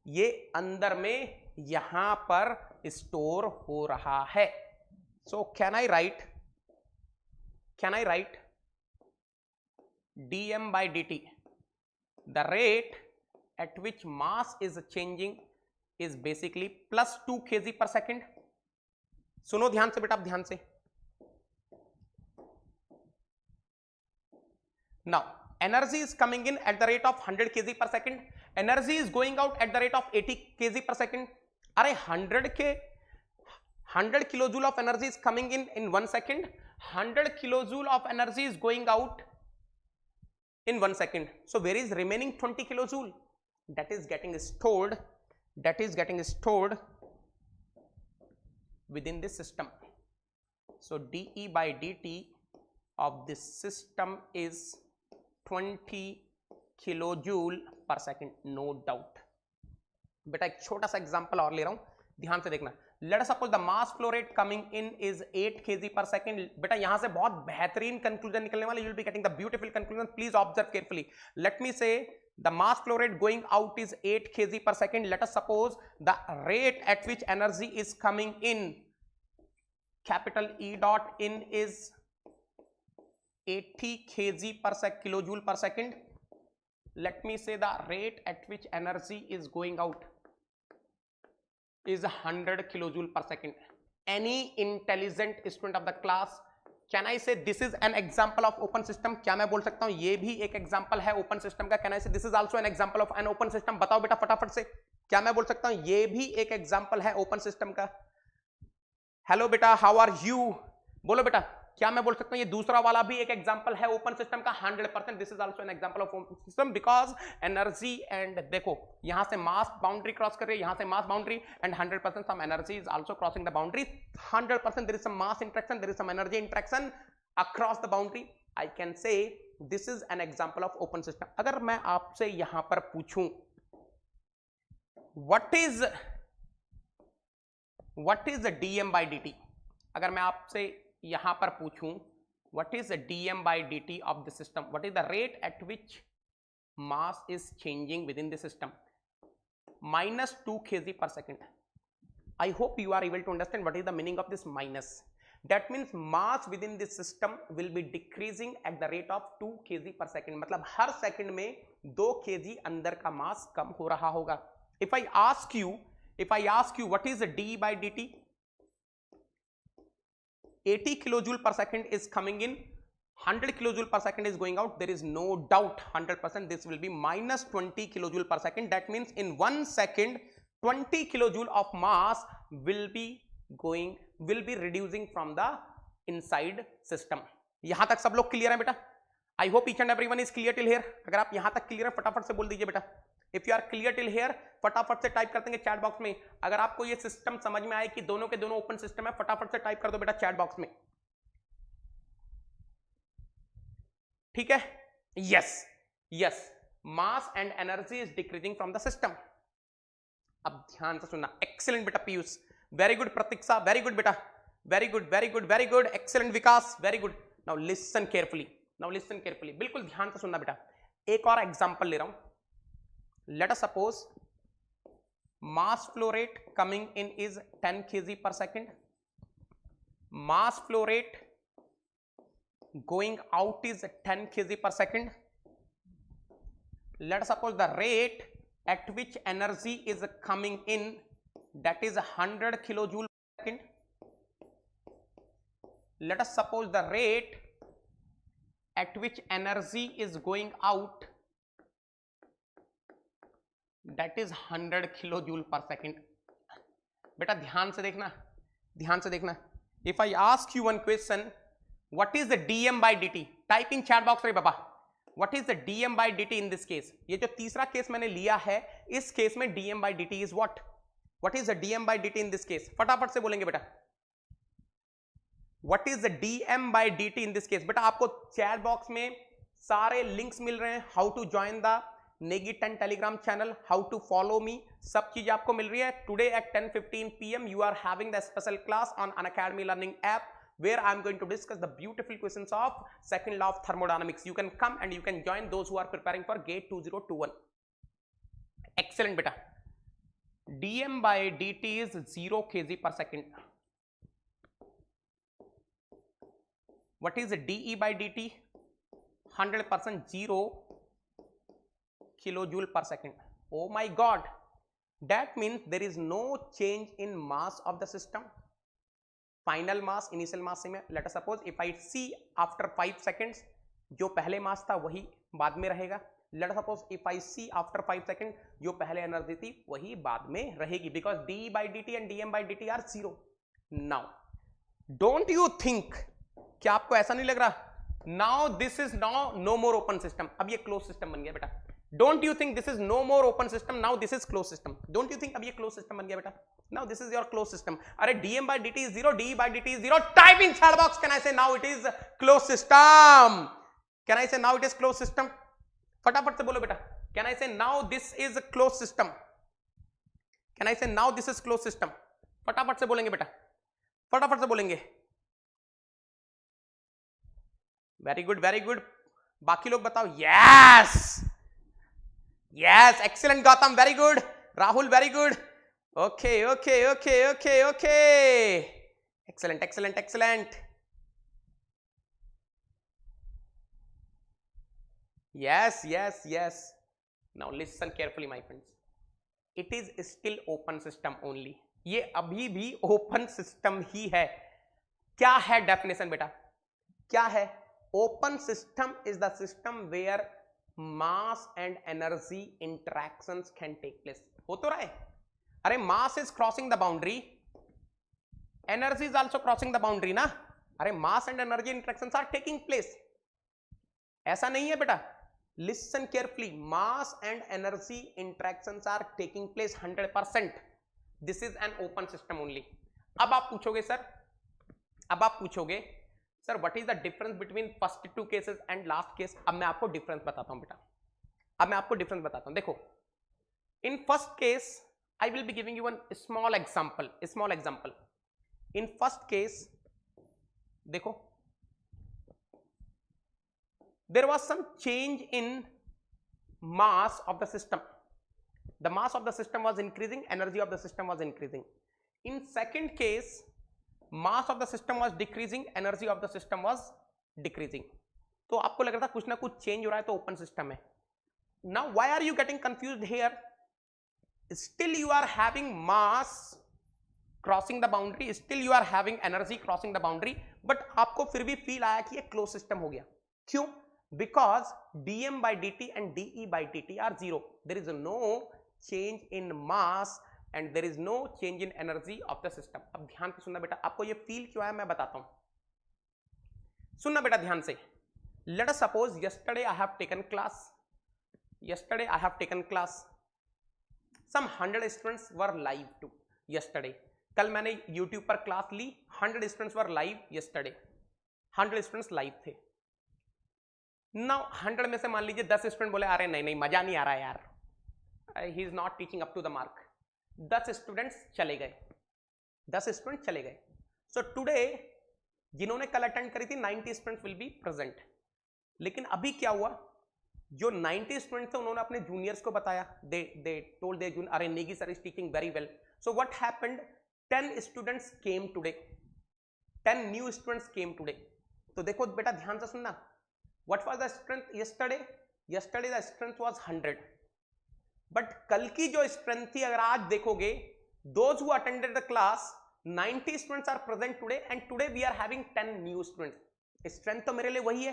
ये अंदर में यहां पर स्टोर हो रहा है. So can I write dm by dt, the rate at which mass is changing is basically plus 2 kg per second. सुनो ध्यान से बेटा, ध्यान से. Now energy is coming in at the rate of 100 kg per second. Energy is going out at the rate of 80 kg per second. अरे 100 kilojoule of energy is coming in 1 second. 100 kilojoule of energy is going out in 1 second. So where is remaining 20 kilojoule? That is getting stored. That is getting stored within this system. So dE by dt of this system is 20 kilojoule per second, no doubt. बेटा एक छोटा सा example और ले रहा हूं, ध्यान से देखना. Late us suppose the mass flow rate coming in is 8 kg per second. बेटा यहां से बहुत बेहतरीन कंक्लूजन निकलने वाला. You will be getting the beautiful conclusion. Please observe carefully. Late me से the mass flow rate going out is 8 kg per second. Let us suppose the rate at which energy is coming in, capital E dot in is 80 kg per second, kilojoule per second. Let me say the rate at which energy is going out is 100 kilojoule per second. Any intelligent student of the class, can I say this is an example of open system? क्या मैं बोल सकता हूं ये भी एक example है open system का? Can I say this is also an example of an open system? बताओ बेटा फटाफट से, क्या मैं बोल सकता हूं ये भी एक एग्जांपल है ओपन सिस्टम का? हेलो बेटा, हाउ आर यू? बोलो बेटा, क्या मैं बोल सकता हूं ये दूसरा वाला भी एक एग्जांपल है ओपन सिस्टम का? 100% this is also an example of open system because energy and देखो यहां से मास बाउंड्री क्रॉस कर रही है, यहां से mass boundary and 100% some energy is also crossing the boundary. 100% there is some mass interaction, there is some energy interaction across the boundary. I can say this is an example of open system. अगर मैं आपसे यहां पर पूछूं what is dm by dt, अगर मैं आपसे यहां पर पूछूं what is the dm by dt of the system, what is the rate at which mass is changing within the system, minus 2 kg per second. I hope you are able to understand what is the meaning of this minus. That means mass within this system will be decreasing at the rate of 2 kg per second. मतलब हर second में 2 kg अंदर का मास कम हो रहा होगा. If I ask you what is d by dt, 80 kilojoule per second is coming in, 100 kilojoule per second is going out. There is no doubt 100% this will be minus 20 kilojoule per second. That means in 1 second 20 kilojoule of mass will be reducing from the inside system. यहां तक सब लोग clear है बेटा? I hope each and everyone is clear till here. अगर आप यहां तक क्लियर है फटाफट से बोल दीजिए बेटा. If you are clear till here, फटाफट से टाइप कर देंगे चैट बॉक्स में. अगर आपको ये सिस्टम समझ में आए कि दोनों के दोनों ओपन सिस्टम है, फटाफट से टाइप कर दो बेटा चैट बॉक्स में. ठीक है? Yes, mass and energy is decreasing from the system. अब ध्यान से सुनना. एक्सीलेंट बेटा Piyush, very good Pratiksha, very good बेटा, very good, excellent Vikas, very good. Now listen carefully, बिल्कुल ध्यान से सुनना बेटा. एक और एग्जांपल ले रहा हूं. Late us suppose mass flow rate coming in is 10 kg per second, mass flow rate going out is 10 kg per second. Let us suppose the rate at which energy is coming in, that is 100 kilojoule per second. Let us suppose the rate at which energy is going out, that is 100 kilojoule per second. बेटा ध्यान से देखना. If I ask you one question, what is the dm by dt? Type in chat box रे बाबा. What is the dm by dt in this case? ये जो तीसरा case मैंने लिया है, इस केस में dm by dt is what? What is the dm by dt in this case? फटाफट से बोलेंगे बेटा. What is the dm by dt in this case? बेटा आपको चैट बॉक्स में सारे लिंक्स मिल रहे हैं. How to join the Negi 10 Telegram channel, how to follow me, सब चीज आपको मिल रही है. Today at 10:15 PM you are having the special class on Unacademy learning app where I am going to discuss the beautiful questions of second law of thermodynamics. You can come and you can join those who are preparing for GATE 2021. Excellent beta. dm by dt is 0 kg per second. What is the de by dt? 100% 0 kilojoule per second. Oh my god, that means there is no change in mass of the system. Final mass, initial mass same है. Let us suppose if I see after 5 seconds, जो पहले मास था वही बाद में रहेगा. Let us suppose if I see after 5 seconds, जो पहले एनर्जी थी वही बाद में रहेगी, because d by dt and dm by dt are 0. Now don't you think, क्या आपको ऐसा नहीं लग रहा? Now this is now no more open system. अब ये closed system बन गया बेटा. Don't you think this is no more open system? Now this is closed system. Don't you think अब ये closed system बन गया बेटा? Now this is your closed system. अरे dm by dt is 0, d by dt is 0. Type in chat box. Can I say now it is closed system? Can I say now it is closed system? फटाफट से बोलो बेटा. Can I say now this is a closed system? Can I say now this is closed system? फटाफट से बोलेंगे बेटा. फटाफट से बोलेंगे. Very good. बाकी लोग बताओ. Yes, excellent Gautam, very good. Rahul, very good. Okay. Excellent. Yes. Now listen carefully my friends. It is still open system only. ये अभी भी open system ही है. क्या है definition बेटा? क्या है? Open system is the system where mass and energy interactions can take place. हो तो रहा है. अरे mass is crossing the boundary, energy is also crossing the boundary ना. अरे mass and energy interactions are taking place. ऐसा नहीं है बेटा. Listen carefully. Mass and energy interactions are taking place 100%. This is an open system only. अब आप पूछोगे sir what is the difference between first 2 cases and last case. अब मैं आपको डिफरेंस बताता हूं बेटा. देखो, in first case I will be giving you one small example. In first case देखो, there was some change in mass of the system. The mass of the system was increasing, energy of the system was increasing. In second case, mass of the system was decreasing, energy of the system was decreasing. तो आपको लग रहा था कुछ ना कुछ change हो रहा है तो ओपन सिस्टम है. Now why are you getting confused here? Still you are having mass crossing the boundary, still you are having energy crossing the boundary, but आपको फिर भी फील आया कि ये क्लोज सिस्टम हो गया. क्यों? Because dm by dt and de by dt are zero. There is no change in mass and there is no change in energy of the system. अब ध्यान से सुनना बेटा, आपको ये फील क्यों आया मैं बताता हूं. सुनना बेटा ध्यान से. Let us suppose yesterday I have taken class. Yesterday I have taken class. Some 100 students were live too yesterday. कल मैंने YouTube पर class Lee, 100 students were live yesterday. 100 students live थे. Now 100 में से मान लीजिए 10 स्टूडेंट बोले अरे नहीं नहीं मजा नहीं आ रहा यार, he is not teaching up to the mark. 10 students चले गए, 10 स्टूडेंट चले गए. सो टुडे जिन्होंने कल अटेंड करी थी 90 स्टूडेंट्स विल बी प्रेजेंट. लेकिन अभी क्या हुआ, जो 90 स्टूडेंट्स थे उन्होंने अपने जूनियर्स को बताया, दे टोल्ड देयर जूनियर अरे Negi sir is teaching very well. So what happened, 10 students came today, 10 new students came today. तो देखो बेटा ध्यान से सुनना. What was the strength yesterday? Yesterday the strength was 100. But कल की जो strength थी अगर आज देखोगे, those who attended the class, 90 students are present today and today we are having 10 new students. Strength तो मेरे लिए वही है,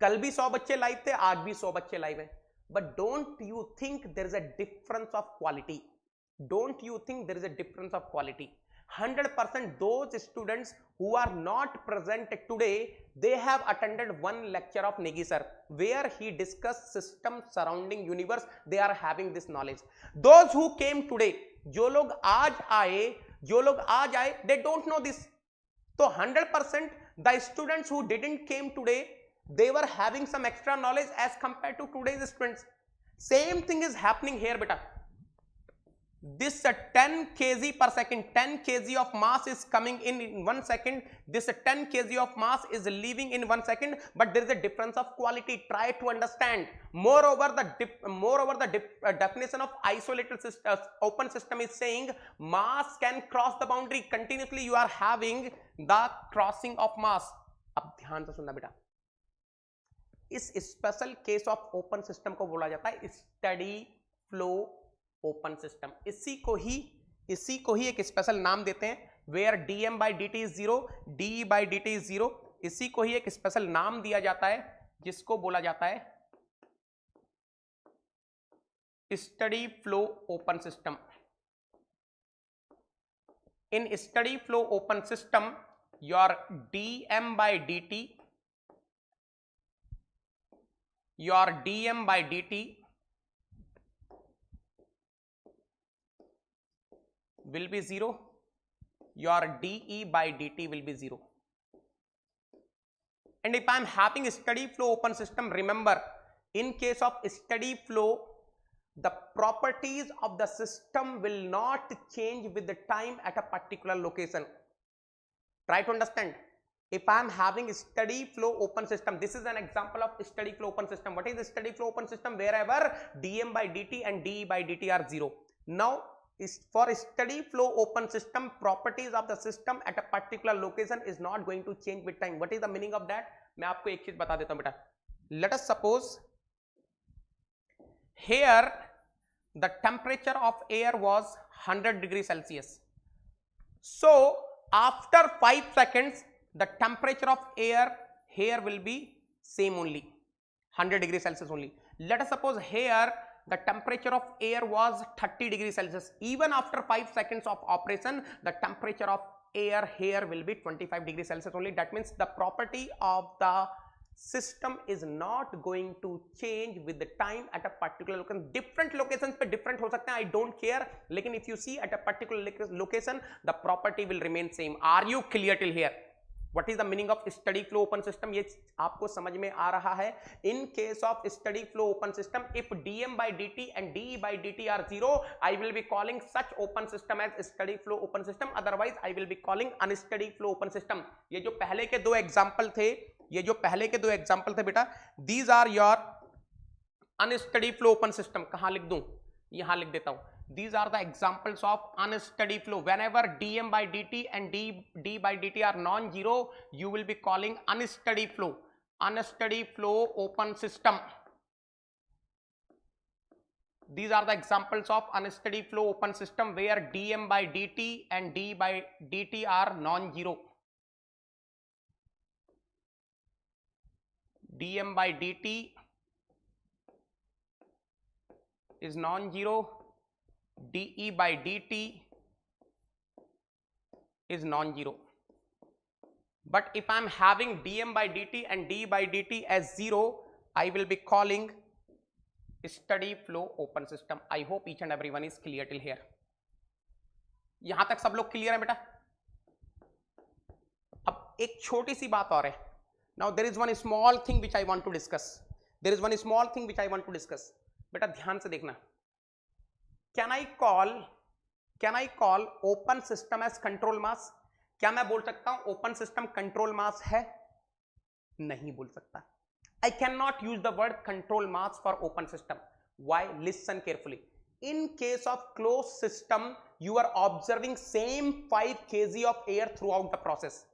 कल भी 100 बच्चे लाइव थे, आज भी 100 बच्चे लाइव हैं. But don't you think there is a difference of quality? Don't you think there is a difference of quality? 100% those students who are not present today, they have attended one lecture of Negi sir where he discussed system surrounding universe. They are having this knowledge. Those who came today, जो लोग आज आए, they don't know this. तो 100% the students who didn't came today, they were having some extra knowledge as compared to today's students. Same thing is happening here beta. This 10 kg per second, 10 kg of mass is coming in 1 second. This 10 kg of mass is leaving in 1 second, but there is a difference of quality. Try to understand. Moreover, the definition of isolated system, open system is saying mass can cross the boundary. Continuously you are having the crossing of mass. अब ध्यान से सुनना बेटा. इस special case of open system को बोला जाता है स्टडी फ्लो ओपन सिस्टम. इसी को ही एक स्पेशल नाम देते हैं, where dm by dt is 0, de by dt is 0. इसी को ही एक स्पेशल नाम दिया जाता है जिसको बोला जाता है steady flow open system. In steady flow open system your dm by dt will be 0, your de by dt will be 0. And if I am having a steady flow open system, remember in case of steady flow the properties of the system will not change with the time at a particular location. Try to understand. If I am having a steady flow open system, this is an example of steady flow open system. What is the steady flow open system? Wherever dm by dt and de by dt are 0. Now for a steady flow open system, properties of the system at a particular location is not going to change with time. What is the meaning of that? मैं आपको एक चीज बता देता हूं बेटा. Let us suppose here the temperature of air was 100 degrees Celsius. So after 5 seconds the temperature of air here will be same only, 100 degrees Celsius only. Let us suppose here the temperature of air was 30 degrees Celsius. Even after 5 seconds of operation, the temperature of air here will be 25 degrees Celsius only. That means the property of the system is not going to change with the time at a particular location. Different locations पे different हो सकते हैं, I don't care. लेकिन if you see at a particular location, the property will remain same. Are you clear till here? What is the meaning of steady flow open system? ये आपको समझ में आ रहा है. In case of steady flow open system, if dm by dt and de by dt are 0, I will be calling such open system as steady flow open system. Otherwise, I will be calling unsteady flow open system. ये जो पहले के दो example थे, बेटा, these are your unsteady flow open system कहां लिख दूं, यहां लिख देता हूं. These are the examples of unsteady flow. Whenever dm by dt and d by dt are non-zero, you will be calling unsteady flow. Unsteady flow open system. These are the examples of unsteady flow open system where dm by dt and d by dt are non-zero. dm by dt is non-zero. dE by dt is non-zero. But if I am having dm by dt and d by dt as 0, I will be calling steady flow open system. I hope each and everyone is clear till here. यहां तक सब लोग clear है बेटा? अब एक छोटी सी बात और है. Now there is one small thing which I want to discuss. There is one small thing which I want to discuss. बेटा ध्यान से देखना. Can I call open system as control mass? क्या मैं बोल सकता हूं open system control mass है? नहीं बोल सकता. I cannot use the word control mass for open system. Why? Listen carefully. In case of closed system, you are observing same 5 kg of air throughout the process.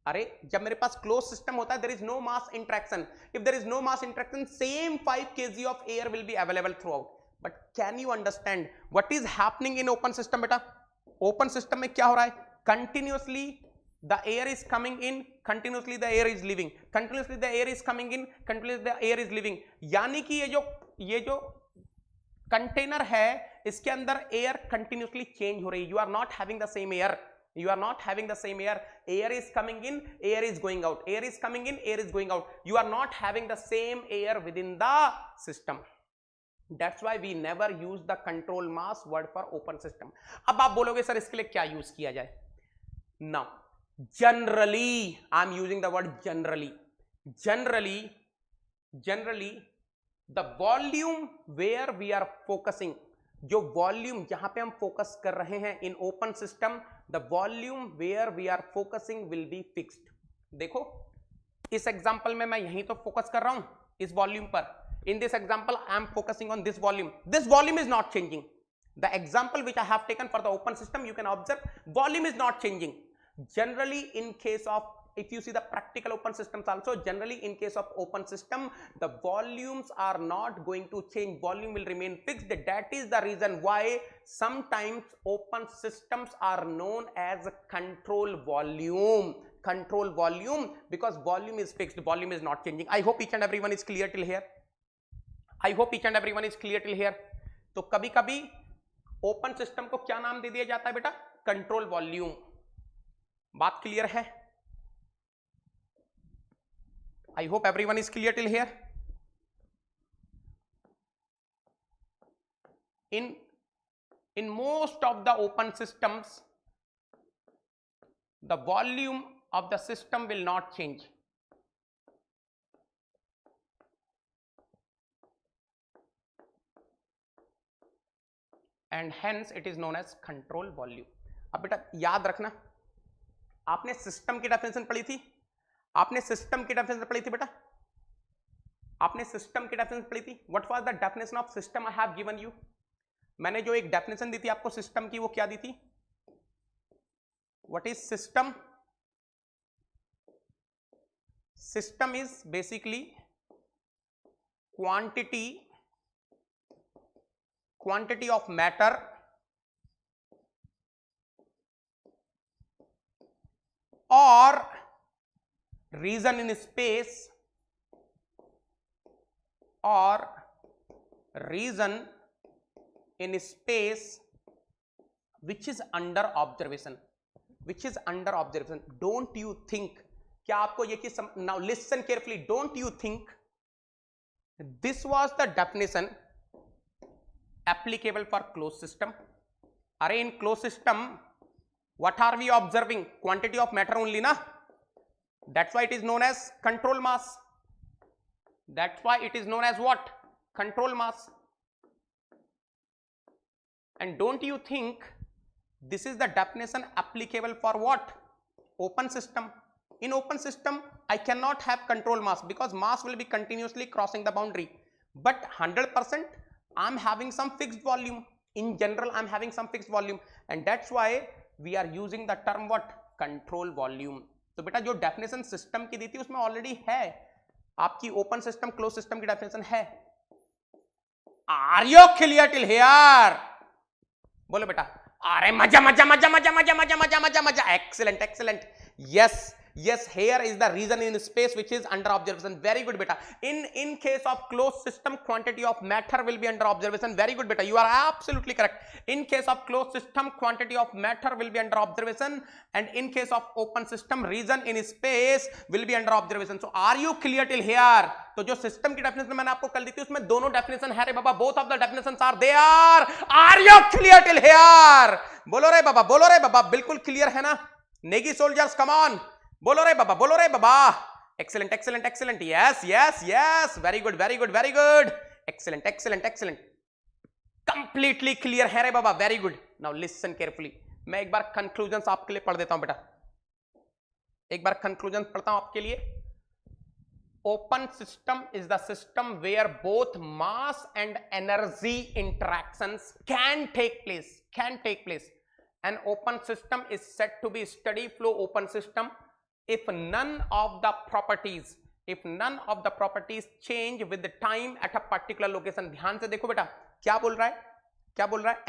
अरे जब मेरे पास closed system होता है, there is no mass interaction. If there is no mass interaction, same 5 kg of air will be available throughout. But can you understand what is happening in open system बेटा? Open system में क्या हो रहा है? Continuously the air is coming in, continuously the air is leaving, continuously the air is coming in, continuously the air is leaving. यानी कि ये जो कंटेनर है इसके अंदर एयर कंटिन्यूसली चेंज हो रही है. You are not having the same air. You are not having the same air. Air is coming in, air is going out. Air is coming in, air is going out. You are not having the same air within the system. That's why we never use the control mass word for open system. अब आप बोलोगे sir इसके लिए क्या use किया जाए? Now, generally, I'm using the word generally. Generally, the volume where we are focusing, जो volume जहां पे हम फोकस कर रहे हैं in open system, the volume where we are focusing will be fixed. देखो इस एग्जांपल में मैं यहीं तो फोकस कर रहा हूं इस वॉल्यूम पर. In this example I am focusing on this volume. This volume is not changing. The example which I have taken for the open system, you can observe volume is not changing. Generally in case of, if you see the practical open systems also, generally in case of open system, the volumes are not going to change. Volume will remain fixed. That is the reason why sometimes open systems are known as control volume. Control volume, because volume is fixed, volume is not changing. I hope each and everyone is clear till here. I hope each and everyone is clear till here. तो कभी कभी open system को क्या नाम दे दिया जाता है बेटा? Control volume. बात क्लियर है? I hope everyone is clear till here. in most of the open systems, the volume of the system will not change. And hence it is known as control volume. अब बेटा याद रखना, आपने system की definition पढ़ी थी. आपने system की डेफिनेशन पढ़ी थी बेटा. आपने सिस्टम की डेफिनेशन पढ़ी थी. What was the definition of system I have given you? मैंने जो एक डेफिनेशन दी थी आपको सिस्टम की, वो क्या दी थी? What is system? System is basically quantity of matter or region in space which is under observation. Don't you think, क्या आपको ये चीज now listen carefully, don't you think this was the definition applicable for closed system? अरे in closed system what are we observing? Quantity of matter only na. That's why it is known as control mass. That's why it is known as what? Control mass. And don't you think this is the definition applicable for what? Open system. In open system I cannot have control mass because mass will be continuously crossing the boundary. but 100% I'm having some fixed volume. In general I'm having some fixed volume, and that's why we are using the term what? Control volume. तो बेटा जो definition system की दी थी उसमें already है, आपकी open system close system की definition है. Are you clear till here? बोलो बेटा. अरे मजा मजा मजा मजा मजा मजा मजा मजा मजा. Excellent excellent. Yes yes, here is the reason in space which is under observation. Very good beta. In case of closed system, quantity of matter will be under observation. Very good beta, you are absolutely correct. In case of closed system, quantity of matter will be under observation, and in case of open system, region in space will be under observation. So are you clear till here? तो जो system की definition मैंने आपको कल दी थी उसमें दोनों definition है रे बाबा. Both of the definitions are there. Are you clear till here? बोलो रे बाबा, बोलो रे बाबा. बिल्कुल क्लियर है ना? Negi soldiers come on. बोलो रे बाबा, बोलो रे बाबा. Excellent excellent excellent. Yes yes yes. Very good very good very good. Excellent excellent excellent. Completely clear है रे बाबा. Very good. Now listen carefully. मैं एक बार कंक्लूजन्स आपके लिए पढ़ देता हूं बेटा. एक बार कंक्लूजन पढ़ता हूं आपके लिए. Open system is the system where both mass and energy interactions can take place. An open system is said to be steady flow open system if none of the properties change with the time at a particular location. ध्यान से देखो बेटा क्या बोल रहा है.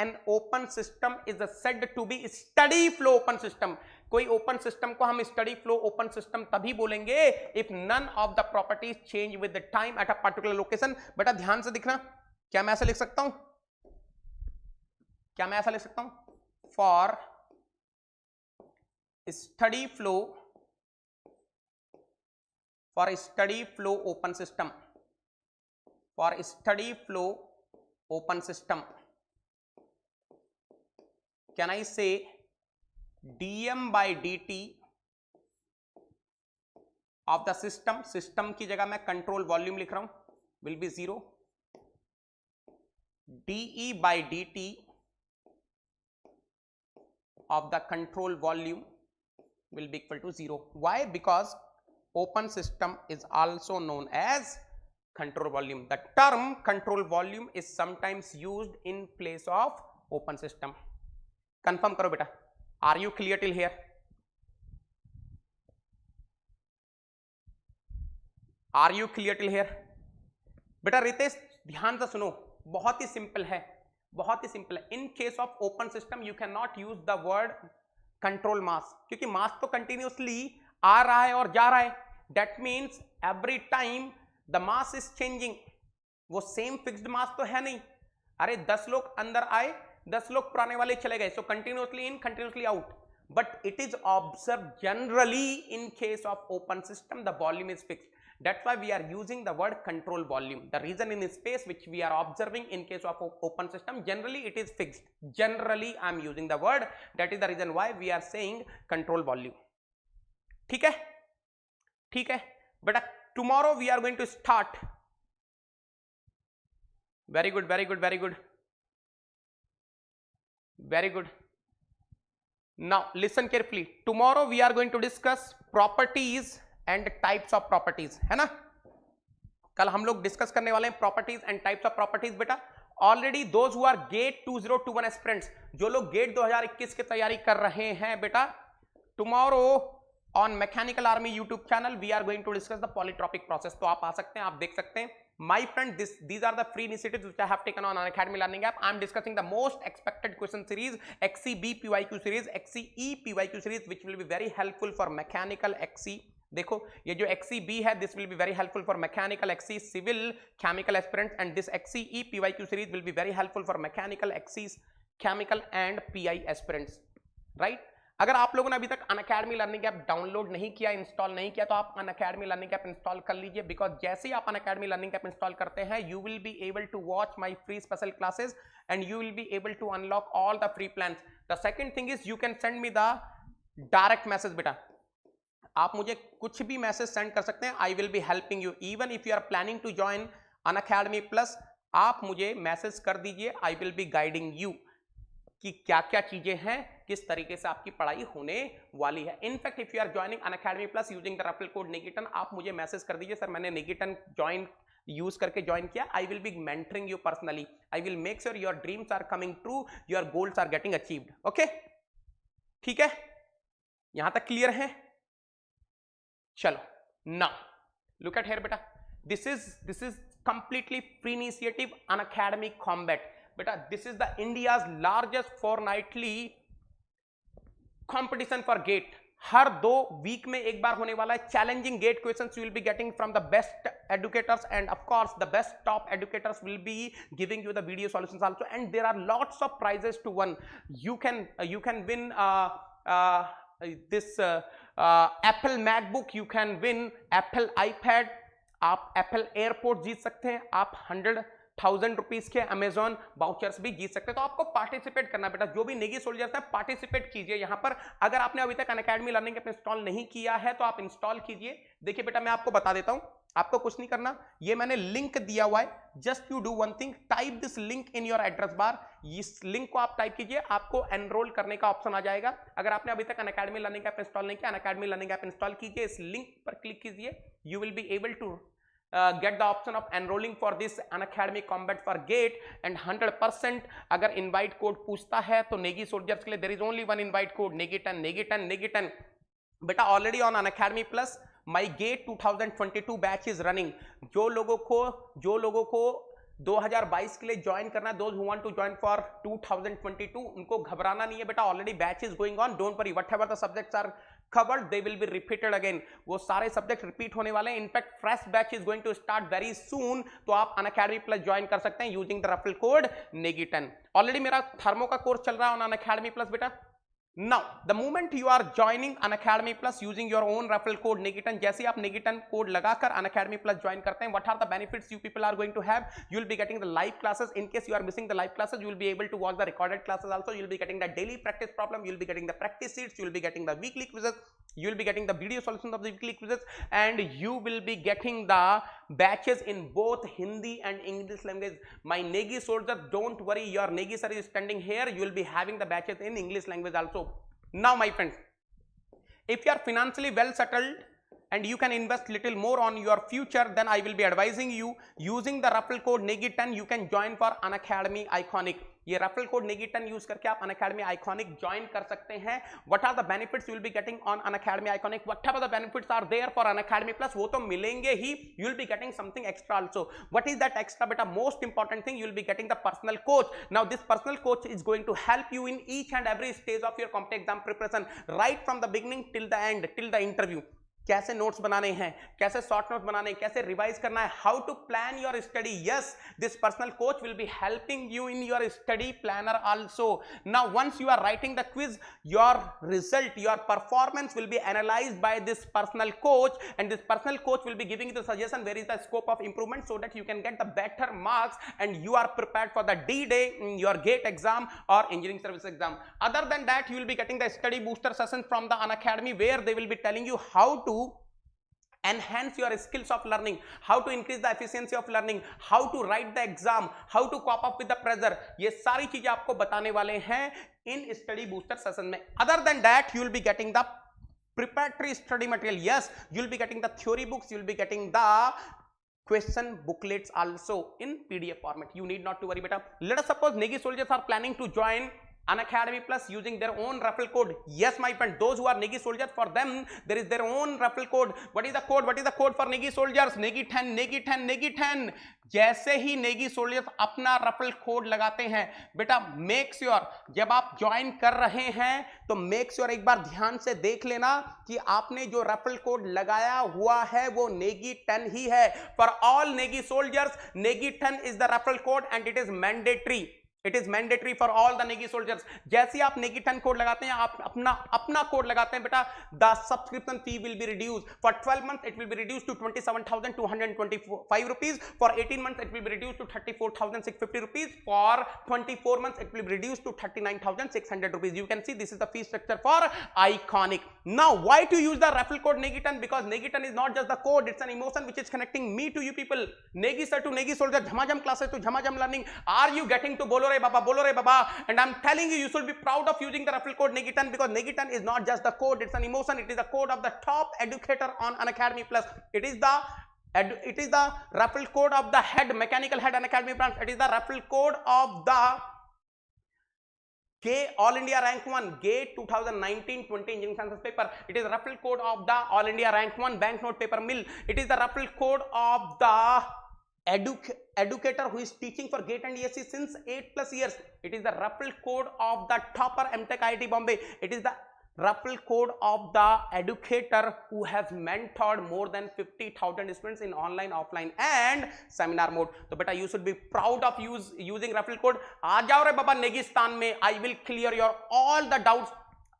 An open system is said to be steady flow open system. कोई open system को हम steady flow open system तभी बोलेंगे if none of the properties change with the time at a particular location. बेटा ध्यान से दिखना. क्या मैं ऐसा लिख सकता हूं? For steady flow open system, can I say dm by dt of the system की जगह मैं कंट्रोल वॉल्यूम लिख रहा हूं, will be 0. dE by dt of the control volume will be equal to 0. Why? Because open system is also known as control volume. The term control volume is sometimes used in place of open system. Confirm करो बेटा. Are you clear till here? Are you clear till here? बेटा रितेश ध्यान से सुनो. बहुत ही simple है. In case of open system you can not use the word control mass, क्योंकि मास तो कंटिन्यूअसली आ रहा है और जा रहा है. That means every time the mass is changing. वो सेम फिक्स्ड मास तो है नहीं. अरे 10 लोग अंदर आए, 10 लोग पुराने वाले चले गए. So continuously in, continuously out. But it is observe generally in case of open system the volume is fixed. That's why we are using the word control volume. The reason in space which we are observing in case of open system, generally it is fixed. Generally I am using the word. That is the reason why we are saying control volume. ठीक है बेटा. Tomorrow we are going to start. Very good. Now listen carefully. Tomorrow we are going to discuss properties and types of properties, है ना. कल हम लोग discuss करने वाले हैं properties and types of properties. बेटा already those who are GATE 2021 aspirants, जो लोग गेट 2021 की तैयारी कर रहे हैं बेटा, tomorrow on mechanical army YouTube channel we are going to discuss the polytropic process. तो आप आ सकते हैं, आप देख सकते हैं. My friend, these are the free initiatives which I have taken on Unacademy Learning App. I am discussing the most expected question series, XCB PYQ series, XCE PYQ series, which will be very helpful for mechanical XC. देखो ये जो XCB है, this will be very helpful for mechanical XC, civil, chemical aspirants, and this XCE PYQ series will be very helpful for mechanical XCs, chemical and PI aspirants, right? अगर आप लोगों ने अभी तक अनअकैडमी लर्निंग ऐप डाउनलोड नहीं किया, install नहीं किया, तो आप अनअकैडमी लर्निंग ऐप इंस्टॉल कर लीजिए. बिकॉज जैसे ही आप अनअकैडमी लर्निंग ऐप इंस्टॉल करते हैं, you will be able to watch my free special classes and you will be able to unlock all the free plans. The second thing is you can send me the direct message. बेटा आप मुझे कुछ भी message send कर सकते हैं. I will be helping you. Even if you are planning to join Unacademy plus, आप मुझे मैसेज कर दीजिए. I will be guiding you कि क्या क्या चीजें हैं, किस तरीके से आपकी पढ़ाई होने वाली है. In fact if you are joining Unacademy plus using the referral code Niketan, आप मुझे मैसेज कर दीजिए, सर मैंने निकेतन ज्वाइन यूज करके ज्वाइन किया, I will be mentoring you personally, I will make sure your dreams are coming true, your goals are getting achieved. Okay, ठीक है, यहां तक क्लियर है? चलो, नाउ लुक एट हियर बेटा, this is completely free initiative Unacademy Combat. बेटा this is the India's largest fortnightly competition for GATE. हर 2 week में एक बार होने वाला है. Challenging GATE questions you will be getting from the best educators, and of course the best top educators will be giving you the video solutions also, and there are lots of prizes to win. You can win this Apple MacBook, you can win Apple iPad, आप Apple airport जीत सकते हैं, आप 100,000 rupees के Amazon vouchers भी जीत सकते हैं. तो आपको पार्टिसिपेट करना बेटा. जो भी नेगी सोल्जर्स हैं पार्टिसिपेट कीजिए यहां पर. अगर आपने अभी तक अनअकैडमी लर्निंग ऐप इंस्टॉल नहीं किया है तो आप इंस्टॉल कीजिए. देखिए बेटा मैं आपको बता देता हूं, आपको कुछ नहीं करना, ये मैंने लिंक दिया हुआ है. Just you do one thing, type this link in your address bar. इस लिंक को आप टाइप कीजिए, आपको एनरोल करने का ऑप्शन आ जाएगा. अगर आपने अभी तक अनअकैडमी लर्निंग ऐप इंस्टॉल नहीं किया, अनअकैडमी लर्निंग ऐप इंस्टॉल कीजिए, इस लिंक पर क्लिक कीजिए. You will be able to get the option of enrolling for this Unacademy Combat for GATE, and 100% अगर इनवाइट कोड पूछता है तो नेगी सोल्जर्स के लिए there is only one invite code, नेगी10 Negi10 Negi10. बेटा already on Unacademy plus my GATE 2022 batch is running. जो लोगों को 2022 के लिए ज्वाइन करना है, those who want to join for 2022, उनको घबराना नहीं है बेटा. Already batch is going on, don't worry, whatever the subjects are covered they will be repeated again. वो सारे सब्जेक्ट रिपीट होने वाले हैं. In fact fresh batch is going to start very soon. तो आप अनअकैडमी प्लस ज्वाइन कर सकते हैं यूजिंग द रेफरल कोड नेगी10. ऑलरेडी मेरा थर्मो का कोर्स चल रहा है ऑन अनअकैडमी प्लस बेटा. Now, the moment you are joining Unacademy Plus using your own referral code नेगी10, जैसे आप नेगी10 कोड लगाकर Unacademy Plus ज्वाइन करते हैं, what are the benefits you people are going to have? You will be getting the live classes. In case you are missing the live classes, you will be able to watch the recorded classes also. You will be getting the daily practice problem. You will be getting the practice sheets. You will be getting the weekly quizzes. You will be getting the video solutions of the weekly quizzes, and you will be getting the batches in both Hindi and English language. My Negi soldier, don't worry, your Negi sir is standing here. You will be having the batches in English language also. Now my friends, if you are financially well settled and you can invest little more on your future, then I will be advising you using the referral code नेगी10 you can join for Unacademy Iconic. ये referral code नेगी10 use करके आप Unacademy Iconic ज्वाइन कर सकते हैं. What are the benefits you will be getting on Unacademy Iconic? Whatever the benefits are there for Unacademy Plus, वो तो मिलेंगे ही. You will be getting something extra also. What is that extra बेटा? Most important thing, you will be getting the personal coach. Now this personal coach is going to help you in each and every stage of your competitive exam preparation, right from the beginning till the end, till the interview. कैसे notes बनाने हैं, कैसे short notes बनाने हैं, कैसे revise करना है, how to plan your study. Yes, this personal coach will be helping you in your study planner also. Now once you are writing the quiz, your result, your performance will be analysed by this personal coach, and this personal coach will be giving the suggestion where is the scope of improvement so that you can get the better marks and you are prepared for the D-Day in your GATE exam or engineering service exam. Other than that, you will be getting the study booster sessions from the Unacademy where they will be telling you how to enhance your skills of learning, how to increase the efficiency of learning, how to write the exam, how to cope up with the pressure. ये सारी चीजें आपको बताने वाले हैं in study booster session में. Other than that, you will be getting the preparatory study material. Yes, you will be getting the theory books, you will be getting the question booklets also in PDF format. You need not to worry beta. Let us suppose Negi soldiers are planning to join Unacademy Plus using their own referral code. Yes my friend, those who are Negi soldiers, for them there is their own referral code. What is the code? What is the code for Negi soldiers? नेगी10 Negi10 नेगी10. जैसे ही Negi soldiers अपना referral code लगाते हैं बेटा, make sure जब आप join कर रहे हैं तो मेक श्योर एक बार ध्यान से देख लेना कि आपने जो रेफरल कोड लगाया हुआ है वो नेगी10 ही है. फॉर ऑल नेगी सोल्जर्स, नेगी10 is the referral code and it is mandatory. It is mandatory for all the Negi soldiers. जैसे आप नेगी10 कोड लगाते हैं, आप अपना कोड लगाते हैं बेटा, the subscription fee will be reduce. For 12 month it will be reduce to 27,225 rupees. For 18 month it will be reduce to 34,650 rupees. For 24 month it will be reduce to 39,600 rupees. You can see this is the fee structure for Iconic. Now why to use the referral code Negi10? Because Negi10 is not just the code, it's an emotion which is connecting me to you people. Negi sir to Negi soldier, Jhamajam classes to Jhamajam learning. Are you getting to bolo re baba? And I'm telling you, you should be proud of using the referral code Negi10, because Negi10 is not just the code, it's an emotion. It is the code of the top educator on Unacademy Plus. It is the It is the referral code of the head, mechanical head and academy branch. It is the referral code of the GATE All India Rank 1, GATE 2019-20 Engineering Sciences paper. It is the referral code of the All India Rank 1 banknote paper mill. It is the referral code of the educator who is teaching for GATE and ESE since 8+ years. It is the referral code of the topper MTech IIT Bombay. It is the referral code of the educator who has mentored more than 50,000 students in online, offline and seminar mode. So beta, you should be proud of using referral code. aa jao re baba Negistan mein. I will clear your all the doubts.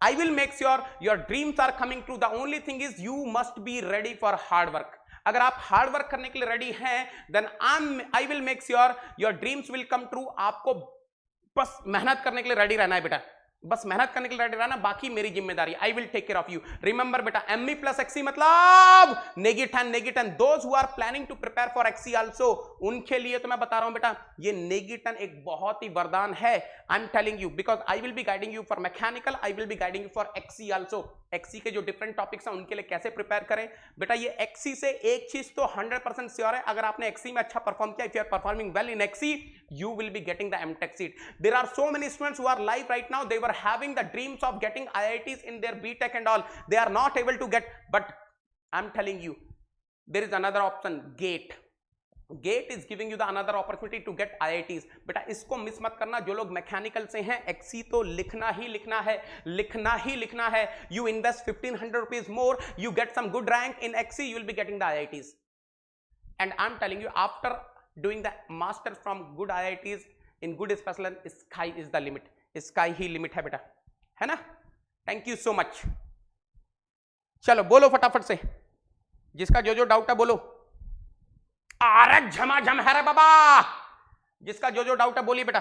I will make sure your dreams are coming true. The only thing is you must be ready for hard work. अगर आप hard work करने के लिए ready हैं, then I will make sure your dreams will come true. आपको बस मेहनत करने के लिए रेडी रहना है बेटा, बस मेहनत करने के लिए रेडी रहना, बाकी मेरी जिम्मेदारी. I will take care of you. Remember बेटा, ME प्लस XE मतलब नेगी10. Those who are planning to prepare for XE also, उनके लिए तो मैं बता रहा हूं बेटा, ये नेगी10 एक बहुत ही वरदान है. आई एम टेलिंग you because I will be guiding you for mechanical, I will be guiding you for XE also. XE के जो डिफरेंट टॉपिक्स हैं उनके लिए कैसे प्रिपेयर करें बेटा. ये XE से एक चीज तो 100% श्योर है, अगर आपने XE में अच्छा परफॉर्म किया, if you are performing well in XE, you will be getting the MTech seat. There are so many students who are live right now, they were having the dreams of getting IITs in their BTech and all, they are not able to get, but I'm telling you there is another option, GATE. GATE is giving you the another opportunity to get IITs. बेटा इसको miss मत करना. जो लोग mechanical से हैं, XE तो लिखना ही लिखना है, लिखना ही लिखना है. You invest 1500 rupees more, you get some good rank in XE, you will be getting the IITs. And I'm telling you, after doing the masters from good IITs in good specialist, sky is the limit. Sky he limit है बेटा, है ना. Thank you so much. चलो बोलो फटाफट से, जिसका जो डाउट है बोलो. अरे झमाझम है रे बाबा, जिसका जो डाउट है बोलिए बेटा,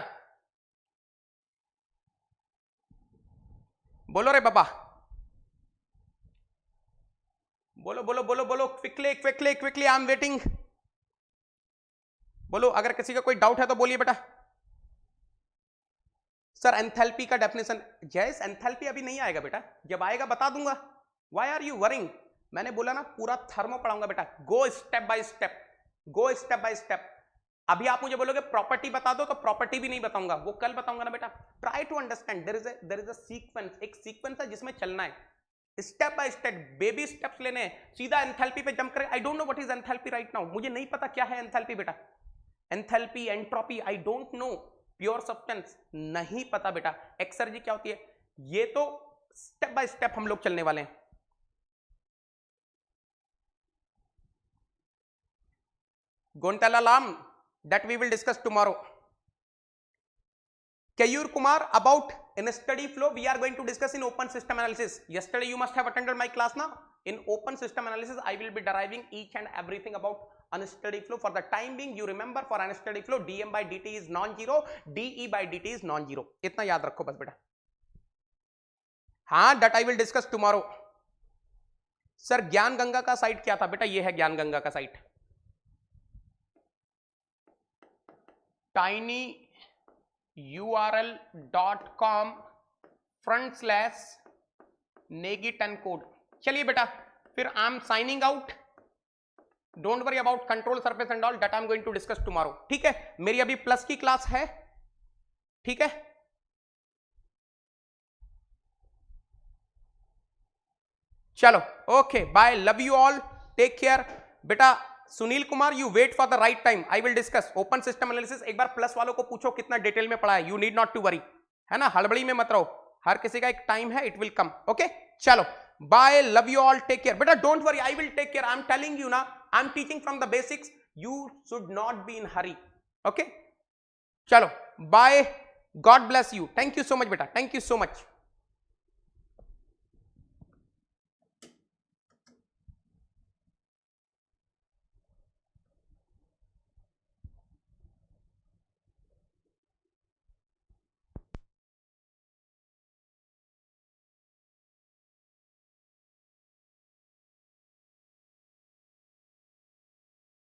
बोलो रे बाबा, बोलो बोलो बोलो बोलो. Quickly quickly quickly, I am waiting. बोलो, अगर किसी का कोई डाउट है तो बोलिए बेटा. सर एंथैल्पी का डेफिनेशन, जैस एंथैल्पी अभी नहीं आएगा बेटा, जब आएगा बता दूंगा. Why are you worrying? मैंने बोला ना पूरा थर्मो पढ़ाऊंगा बेटा. Go step by step, go step by step. अभी आप मुझे बोलोगे प्रॉपर्टी बता दो, तो प्रॉपर्टी भी नहीं बताऊंगा, वो कल बताऊंगा ना बेटा. Try to understand, there is a sequence, एक सीक्वेंस है जिसमें चलना है, step by step, baby steps लेने हैं. सीधा एंथैल्पी पे जंप करे. I don't know what is enthalpy right now, मुझे नहीं पता क्या है एंथैल्पी बेटा. Enthalpy, entropy, I don't know. Pure substance नहीं पता बेटा. एक्सर्जी क्या होती है, ये तो स्टेप बाय स्टेप हम लोग चलने वाले हैं. Gontalam, that we will discuss tomorrow. Kayur Kumar, about in study flow we are going to discuss in open system analysis. Yesterday you must have attended my class now. In open system analysis I will be deriving each and everything about unsteady flow. For the time being you remember, for unsteady flow dm by dt is non-zero, de by dt is non-zero. इतना याद रखो बस बेटा. हाँ, that I will discuss tomorrow. Sir ज्ञान गंगा का site क्या था बेटा? ये है ज्ञान गंगा का साइट. tinyurl.com/negi10 code. चलिए बेटा, फिर I am signing out. Don't worry about control surface and all, that I am going to discuss tomorrow. ठीक है, मेरी अभी प्लस की क्लास है. ठीक है, चलो okay bye, love you all, take care. बेटा Sunil Kumar, you wait for the right time, I will discuss open system analysis. एक बार प्लस वालों को पूछो कितना डिटेल में पढ़ा है. You need not to worry, है ना, हड़बड़ी में मत रहो. हर किसी का एक टाइम है, इट विल कम. ओके चलो bye, love you all, take care. बेटा don't worry, I will take केयर. आई एम टेलिंग यू ना, I am teaching from the basics. You should not be in hurry. Okay चलो bye, God bless you. Thank you so much बेटा, thank you so much.